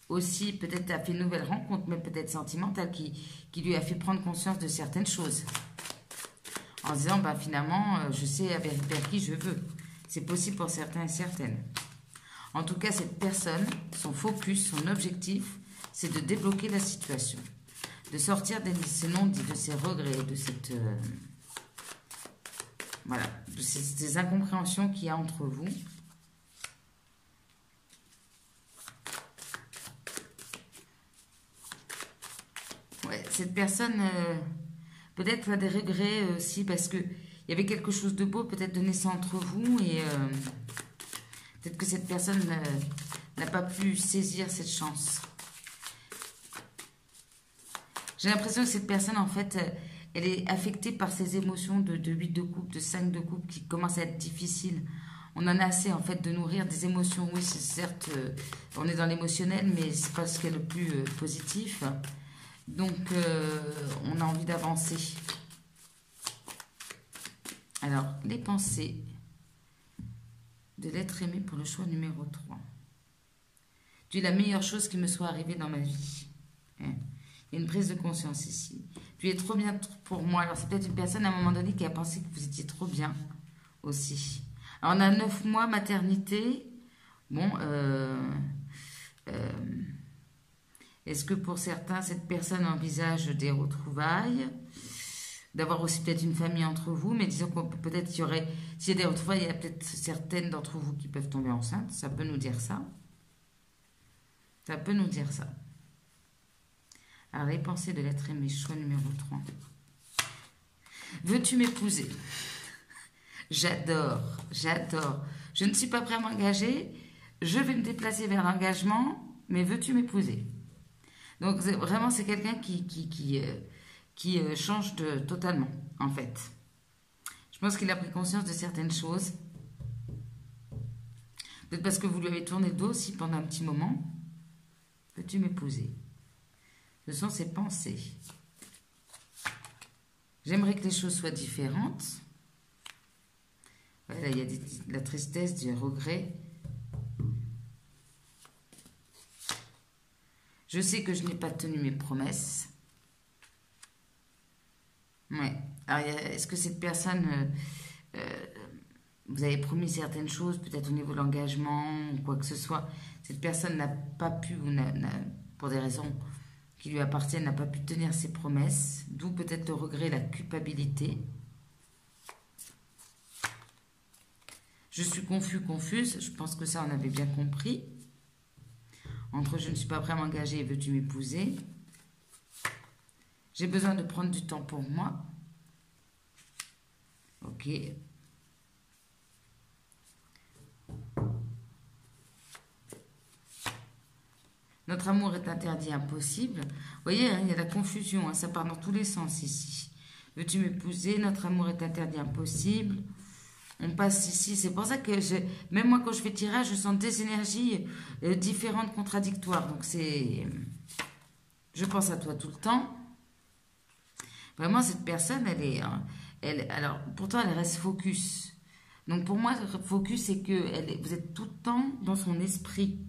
aussi peut-être a fait une nouvelle rencontre, mais peut-être sentimentale, qui lui a fait prendre conscience de certaines choses. En se disant, bah, finalement, je sais vers qui je veux. C'est possible pour certains et certaines. En tout cas, cette personne, son focus, son objectif, c'est de débloquer la situation. De sortir de ces non-dits, de ces regrets, de cette... voilà, de ces incompréhensions qu'il y a entre vous. Ouais, cette personne, peut-être a des regrets aussi, parce qu'il y avait quelque chose de beau, peut-être de naissant entre vous, et peut-être que cette personne n'a pas pu saisir cette chance. J'ai l'impression que cette personne, en fait, elle est affectée par ces émotions de 8 de coupe, de 5 de coupe, qui commencent à être difficiles. On en a assez, en fait, de nourrir des émotions. Oui, c'est certes, on est dans l'émotionnel, mais c'est pas ce qui est le plus positif. Donc, on a envie d'avancer. Alors, les pensées de l'être aimé pour le choix numéro 3. Tu es la meilleure chose qui me soit arrivée dans ma vie. Hein? Il y a une prise de conscience ici. Tu es trop bien pour moi. Alors, c'est peut-être une personne à un moment donné qui a pensé que vous étiez trop bien aussi. Alors, on a 9 mois maternité. Bon, est-ce que pour certains, cette personne envisage des retrouvailles, d'avoir aussi peut-être une famille entre vous, mais disons que peut-être qu'il y aurait, s'il y a des retrouvailles, il y a peut-être certaines d'entre vous qui peuvent tomber enceintes, ça peut nous dire ça. Ça peut nous dire ça. Alors, les pensées de l'être aimé, choix numéro 3. Veux-tu m'épouser? J'adore, j'adore. Je ne suis pas prêt à m'engager, je vais me déplacer vers l'engagement, mais veux-tu m'épouser? Donc, vraiment, c'est quelqu'un qui change totalement, en fait. Je pense qu'il a pris conscience de certaines choses. Peut-être parce que vous lui avez tourné le dos aussi pendant un petit moment. Veux-tu m'épouser? Ce sont ses pensées. J'aimerais que les choses soient différentes. Voilà, il y a de la tristesse, du regret. Je sais que je n'ai pas tenu mes promesses. Ouais. Alors, est-ce que cette personne, vous avez promis certaines choses, peut-être au niveau de l'engagement ou quoi que ce soit, cette personne n'a pas pu, ou pour des raisons qui lui appartiennent, n'a pas pu tenir ses promesses, d'où peut-être le regret, la culpabilité. Je suis confuse, je pense que ça on avait bien compris. Entre je ne suis pas prêt à m'engager et veux-tu m'épouser? J'ai besoin de prendre du temps pour moi. Ok. Notre amour est interdit, impossible. Vous voyez, hein, il y a la confusion, hein, ça part dans tous les sens ici. Veux-tu m'épouser? Notre amour est interdit, impossible. On passe ici, c'est pour ça que même moi quand je fais tirage, je sens des énergies différentes, contradictoires. Donc c'est... Je pense à toi tout le temps. Vraiment, cette personne, alors, pourtant, elle reste focus. Donc pour moi, focus, c'est que vous êtes tout le temps dans son esprit.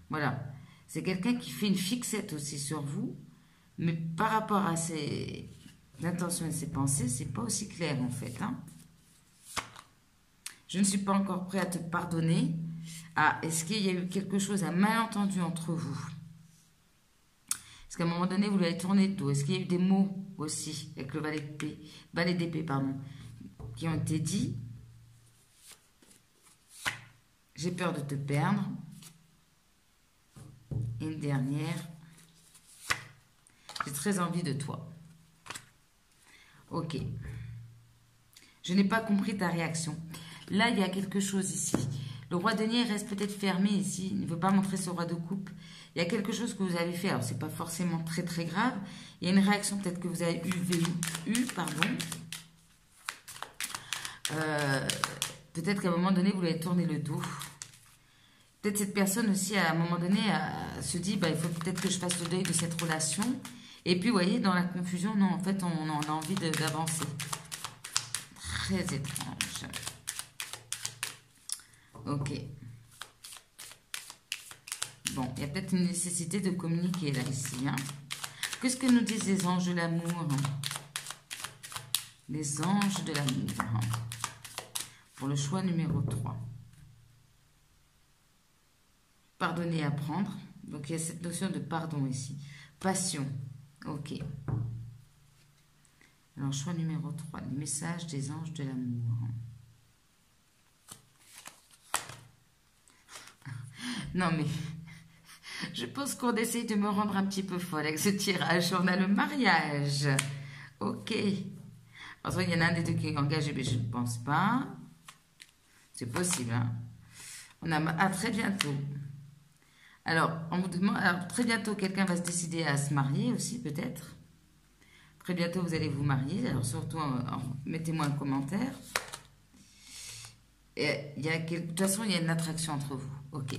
Voilà. C'est quelqu'un qui fait une fixette aussi sur vous. Mais par rapport à ses intentions et ses pensées, c'est pas aussi clair en fait, hein. Je ne suis pas encore prêt à te pardonner. Ah, est-ce qu'il y a eu quelque chose, un malentendu entre vous? Est-ce qu'à un moment donné, vous lui avez tourné le dos? Est-ce qu'il y a eu des mots aussi, avec le valet d'épée, pardon, qui ont été dits? J'ai peur de te perdre. Et une dernière. J'ai très envie de toi. Ok. Je n'ai pas compris ta réaction. Là, il y a quelque chose ici. Le roi denier reste peut-être fermé ici. Il ne veut pas montrer ce roi de coupe. Il y a quelque chose que vous avez fait. Alors, ce n'est pas forcément très, très grave. Il y a une réaction peut-être que vous avez pardon. Peut-être qu'à un moment donné, vous lui avez tourné le dos. Peut-être cette personne aussi, à un moment donné, se dit, bah, il faut peut-être que je fasse le deuil de cette relation. Et puis, vous voyez, dans la confusion, non, en fait, on a envie d'avancer. Très étrange. Ok. Bon, il y a peut-être une nécessité de communiquer là, ici. Hein. Qu'est-ce que nous disent les anges de l'amour? Les anges de l'amour. Pour le choix numéro 3. Pardonner et apprendre. Donc, il y a cette notion de pardon ici. Passion. Ok. Alors, choix numéro 3. Les messages des anges de l'amour. Non, mais... Je pense qu'on essaye de me rendre un petit peu folle avec ce tirage. On a le mariage. Ok. Alors, il y en a un des deux qui est engagé, mais je ne pense pas. C'est possible. Hein. On a à très bientôt. Alors, on vous demande, alors, très bientôt, quelqu'un va se décider à se marier aussi, peut-être. Très bientôt, vous allez vous marier. Alors, surtout, mettez-moi un commentaire. Et de toute façon, il y a une attraction entre vous. Ok.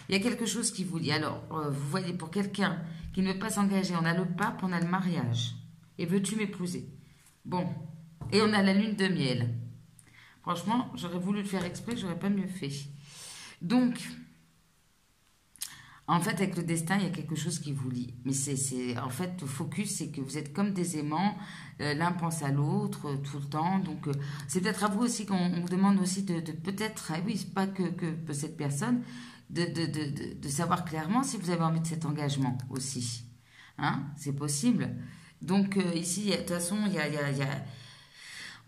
Il y a quelque chose qui vous lie. Alors, vous voyez, pour quelqu'un qui ne veut pas s'engager, on a le pape, on a le mariage. Et veux-tu m'épouser? Bon. Et on a la lune de miel. Franchement, j'aurais voulu le faire exprès, j'aurais pas mieux fait. Donc, en fait, avec le destin, il y a quelque chose qui vous lie. Mais en fait, le focus, c'est que vous êtes comme des aimants. L'un pense à l'autre tout le temps. Donc, c'est peut-être à vous aussi qu'on vous demande aussi de peut-être, oui, pas que cette personne, de savoir clairement si vous avez envie de cet engagement aussi. Hein, c'est possible. Donc, ici, de toute façon,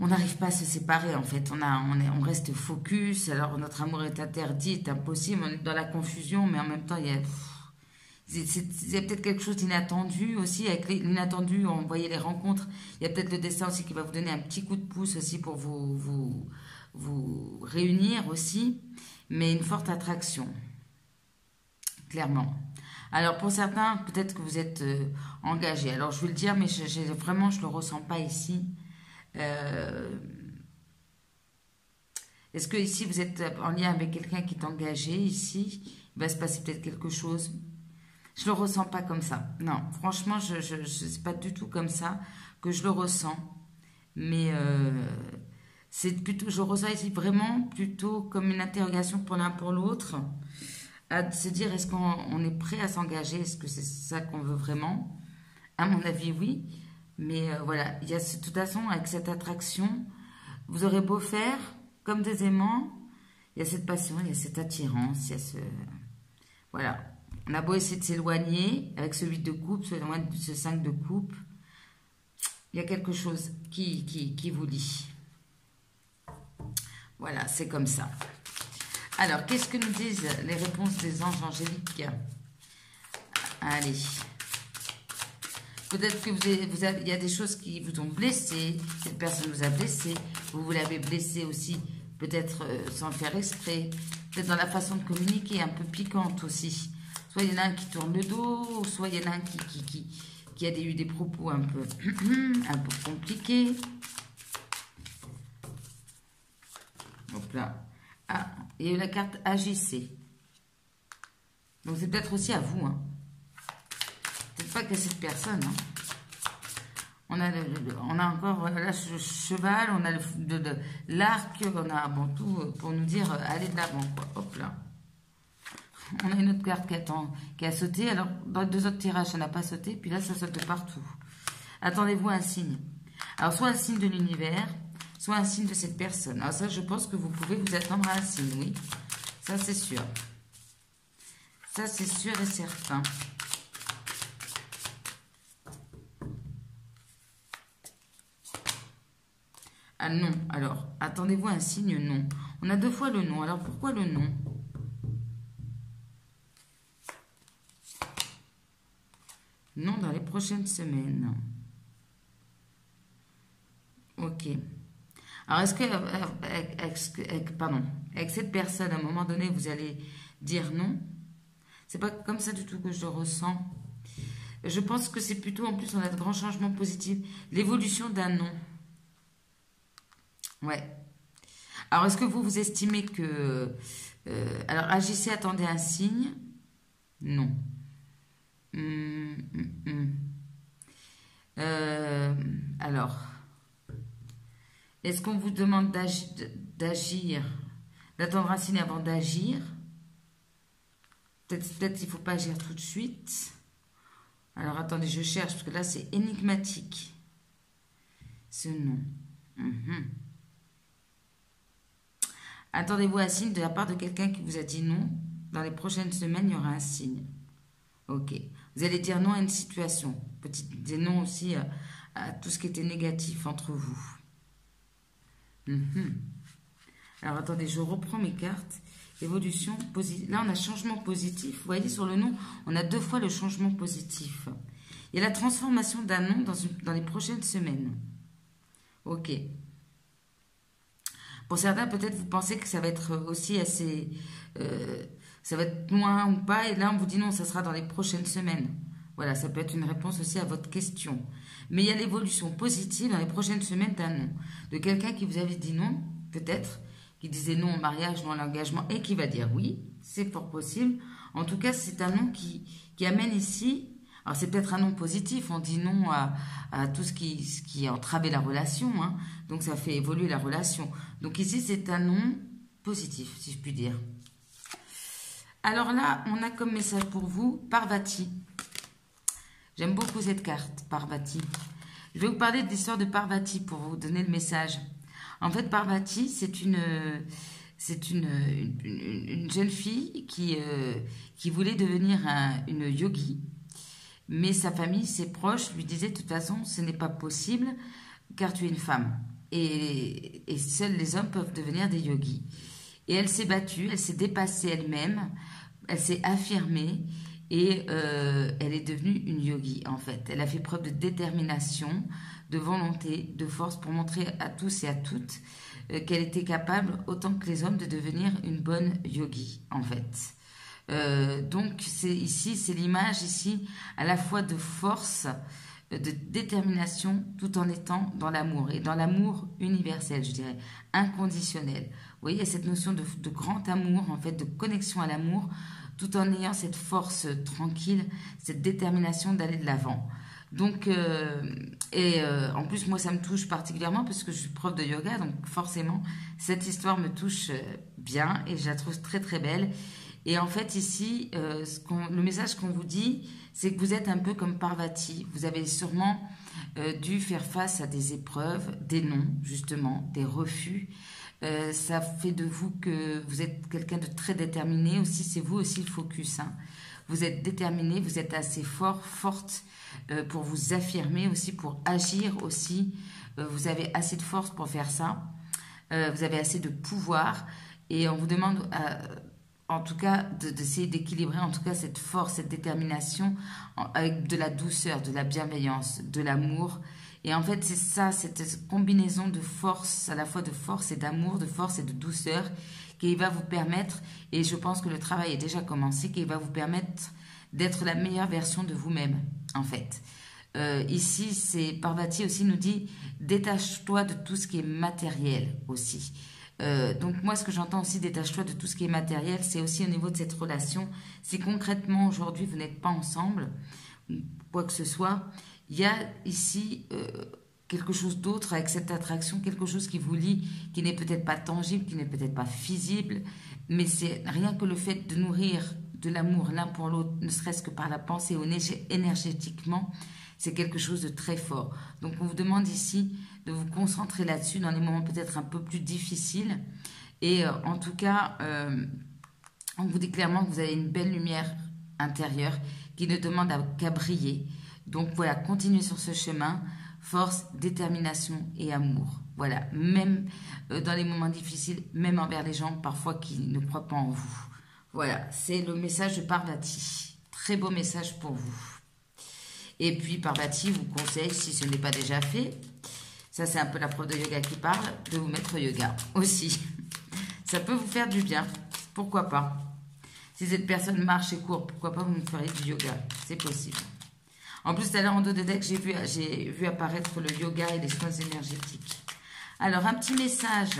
on n'arrive pas à se séparer, en fait. On reste focus. Alors, notre amour est interdit, est impossible. On est dans la confusion, mais en même temps, il y a peut-être quelque chose d'inattendu aussi. Avec l'inattendu, on voyait les rencontres. Il y a peut-être le destin aussi qui va vous donner un petit coup de pouce aussi pour vous réunir aussi. Mais une forte attraction. Clairement. Alors, pour certains, peut-être que vous êtes engagés. Alors, je vais le dire, mais vraiment, je ne le ressens pas ici. Est-ce que ici, vous êtes en lien avec quelqu'un qui est engagé ici? Il va se passer peut-être quelque chose. Je ne le ressens pas comme ça. Non, franchement, c'est pas du tout comme ça que je le ressens. Mais c'est plutôt, je ressens ici vraiment plutôt comme une interrogation pour l'un pour l'autre. À se dire, est-ce qu'on est prêt à s'engager? Est-ce que c'est ça qu'on veut vraiment? À mon avis, oui. Mais voilà, il y a de toute façon, avec cette attraction, vous aurez beau faire comme des aimants, il y a cette passion, il y a cette attirance, il y a ce... Voilà. On a beau essayer de s'éloigner avec ce 8 de coupe, ce 5 de coupe, il y a quelque chose qui vous lie. Voilà, c'est comme ça. Alors, qu'est-ce que nous disent les réponses des anges angéliques? Allez. Peut-être que il y a des choses qui vous ont blessé. Cette personne vous a blessé. Vous l'avez blessé aussi, peut-être sans le faire exprès. Peut-être dans la façon de communiquer, un peu piquante aussi. Soit il y en a un qui tourne le dos, soit il y en a un qui a eu des propos un peu compliqués. Hop là. Ah, il y a eu la carte agissez. Donc c'est peut-être aussi à vous. Hein. Peut-être pas que cette personne. Hein. On a encore là, ce cheval, on a l'arc, on a bon, tout pour nous dire allez de l'avant. Hop là. On a une autre carte qui a sauté. Alors, dans deux autres tirages, ça n'a pas sauté. Puis là, ça saute de partout. Attendez-vous à un signe. Alors, soit un signe de l'univers, soit un signe de cette personne. Alors ça, je pense que vous pouvez vous attendre à un signe, oui. Ça, c'est sûr. Ça, c'est sûr et certain. Ah non, alors, attendez-vous à un signe non. On a deux fois le non. Alors, pourquoi le non? Non, dans les prochaines semaines. Ok. Alors, est-ce que, avec cette personne, à un moment donné, vous allez dire non? C'est pas comme ça du tout que je le ressens. Je pense que c'est plutôt, en plus, on a de grands changements positifs. L'évolution d'un non. Ouais. Alors, est-ce que vous estimez que... alors, agissez, attendez un signe. Non. Hum, hum, hum. Alors, est-ce qu'on vous demande d'agir, d'attendre un signe avant d'agir? Peut-être qu'il ne faut pas agir tout de suite. Alors, attendez, je cherche, parce que là, c'est énigmatique. Ce nom. Attendez-vous un signe de la part de quelqu'un qui vous a dit non. Dans les prochaines semaines, il y aura un signe. Ok. Vous allez dire non à une situation. Des non aussi à tout ce qui était négatif entre vous. Alors, attendez, je reprends mes cartes. Évolution positive. Là, on a changement positif. Vous voyez, sur le nom, on a 2 fois le changement positif. Il y a la transformation d'un nom dans les prochaines semaines. Ok. Pour certains, peut-être vous pensez que ça va être aussi assez... ça va être loin ou pas. Et là, on vous dit non, ça sera dans les prochaines semaines. Voilà, ça peut être une réponse aussi à votre question. Mais il y a l'évolution positive dans les prochaines semaines d'un non. De quelqu'un qui vous avait dit non, peut-être, qui disait non au mariage, non à l'engagement, et qui va dire oui, c'est fort possible. En tout cas, c'est un non qui amène ici... Alors, c'est peut-être un non positif, on dit non à tout ce qui a entravé la relation, hein. Donc ça fait évoluer la relation. Donc ici, c'est un non positif, si je puis dire. Alors là, on a comme message pour vous, Parvati. J'aime beaucoup cette carte, Parvati. Je vais vous parler de l'histoire de Parvati pour vous donner le message. En fait, Parvati, c'est une jeune fille qui voulait devenir une yogi. Mais sa famille, ses proches lui disaient de toute façon, ce n'est pas possible car tu es une femme. Et seuls les hommes peuvent devenir des yogis. Et elle s'est battue, elle s'est dépassée elle-même, elle s'est affirmée et elle est devenue une yogi en fait. Elle a fait preuve de détermination, de volonté, de force pour montrer à tous et à toutes qu'elle était capable, autant que les hommes, de devenir une bonne yogi en fait. Donc ici, c'est l'image ici à la fois de force, de détermination, tout en étant dans l'amour, et dans l'amour universel, je dirais, inconditionnel. Vous voyez, il y a cette notion de grand amour, en fait, de connexion à l'amour, tout en ayant cette force tranquille, cette détermination d'aller de l'avant. Donc, en plus, moi, ça me touche particulièrement parce que je suis prof de yoga, donc forcément, cette histoire me touche bien et je la trouve très, très belle. Et en fait, ici, le message qu'on vous dit, c'est que vous êtes un peu comme Parvati. Vous avez sûrement dû faire face à des épreuves, des non, justement, des refus. Ça fait de vous que vous êtes quelqu'un de très déterminé. Aussi, c'est vous aussi le focus, hein. Vous êtes déterminé, vous êtes assez forte pour vous affirmer aussi, pour agir aussi. Vous avez assez de force pour faire ça. Vous avez assez de pouvoir. Et on vous demande... en tout cas, d'essayer d'équilibrer en tout cas cette force, cette détermination avec de la douceur, de la bienveillance, de l'amour. Et en fait, c'est ça, cette combinaison de force, à la fois de force et d'amour, de force et de douceur, qui va vous permettre, et je pense que le travail est déjà commencé, qui va vous permettre d'être la meilleure version de vous-même, en fait. Ici, c'est Parvati aussi nous dit, détache-toi de tout ce qui est matériel aussi. Donc moi, ce que j'entends aussi, détache-toi de tout ce qui est matériel, c'est aussi au niveau de cette relation. Si concrètement, aujourd'hui, vous n'êtes pas ensemble, quoi que ce soit, il y a ici quelque chose d'autre avec cette attraction, quelque chose qui vous lie, qui n'est peut-être pas tangible, qui n'est peut-être pas visible, mais c'est rien que le fait de nourrir de l'amour l'un pour l'autre, ne serait-ce que par la pensée ou énergétiquement, c'est quelque chose de très fort. Donc on vous demande ici de vous concentrer là-dessus dans les moments peut-être un peu plus difficiles. Et en tout cas, on vous dit clairement que vous avez une belle lumière intérieure qui ne demande qu'à briller. Donc voilà, continuez sur ce chemin. Force, détermination et amour. Voilà, même dans les moments difficiles, même envers les gens parfois qui ne croient pas en vous. Voilà, c'est le message de Parvati. Très beau message pour vous. Et puis Parvati vous conseille, si ce n'est pas déjà fait, ça c'est un peu la prof de yoga qui parle, de vous mettre au yoga aussi. Ça peut vous faire du bien, pourquoi pas. Si cette personne marche et court, pourquoi pas vous me ferez du yoga, c'est possible. En plus, tout à l'heure en dos de deck, j'ai vu apparaître le yoga et les soins énergétiques. Alors, un petit message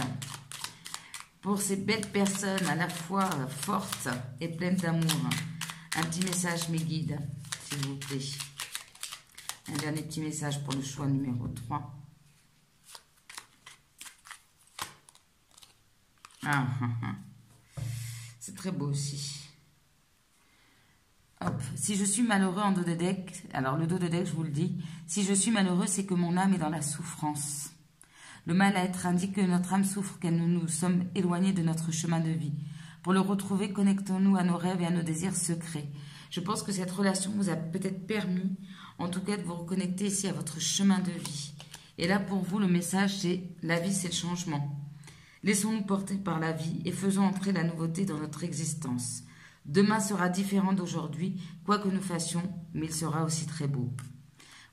pour ces belles personnes à la fois fortes et pleines d'amour. Un petit message, mes guides, s'il vous plaît. Un dernier petit message pour le choix numéro 3. C'est très beau aussi. Hop. Si je suis malheureux en dos de deck, alors le dos de deck, je vous le dis, si je suis malheureux, c'est que mon âme est dans la souffrance. Le mal-être indique que notre âme souffre, que nous nous sommes éloignés de notre chemin de vie. Pour le retrouver, connectons-nous à nos rêves et à nos désirs secrets. Je pense que cette relation vous a peut-être permis, en tout cas, de vous reconnecter ici à votre chemin de vie. Et là, pour vous, le message, c'est la vie, c'est le changement. Laissons-nous porter par la vie et faisons entrer la nouveauté dans notre existence. Demain sera différent d'aujourd'hui, quoi que nous fassions, mais il sera aussi très beau.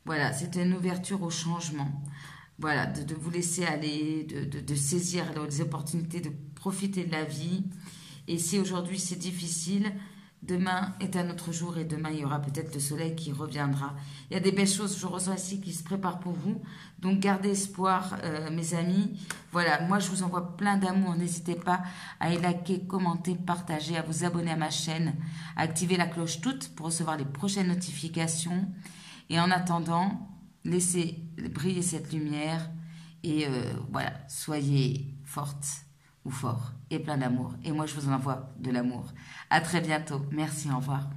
Voilà, c'était une ouverture au changement. Voilà, de vous laisser aller, de saisir les opportunités, de profiter de la vie. Et si aujourd'hui c'est difficile, demain est un autre jour et demain il y aura peut-être le soleil qui reviendra. Il y a des belles choses, je ressens ici, qui se préparent pour vous. Donc gardez espoir, mes amis. Voilà, moi je vous envoie plein d'amour. N'hésitez pas à liker, commenter, partager, à vous abonner à ma chaîne, à activer la cloche toute pour recevoir les prochaines notifications. Et en attendant, laissez briller cette lumière et voilà, soyez forte ou fort et plein d'amour. Et moi, je vous envoie de l'amour. À très bientôt. Merci, au revoir.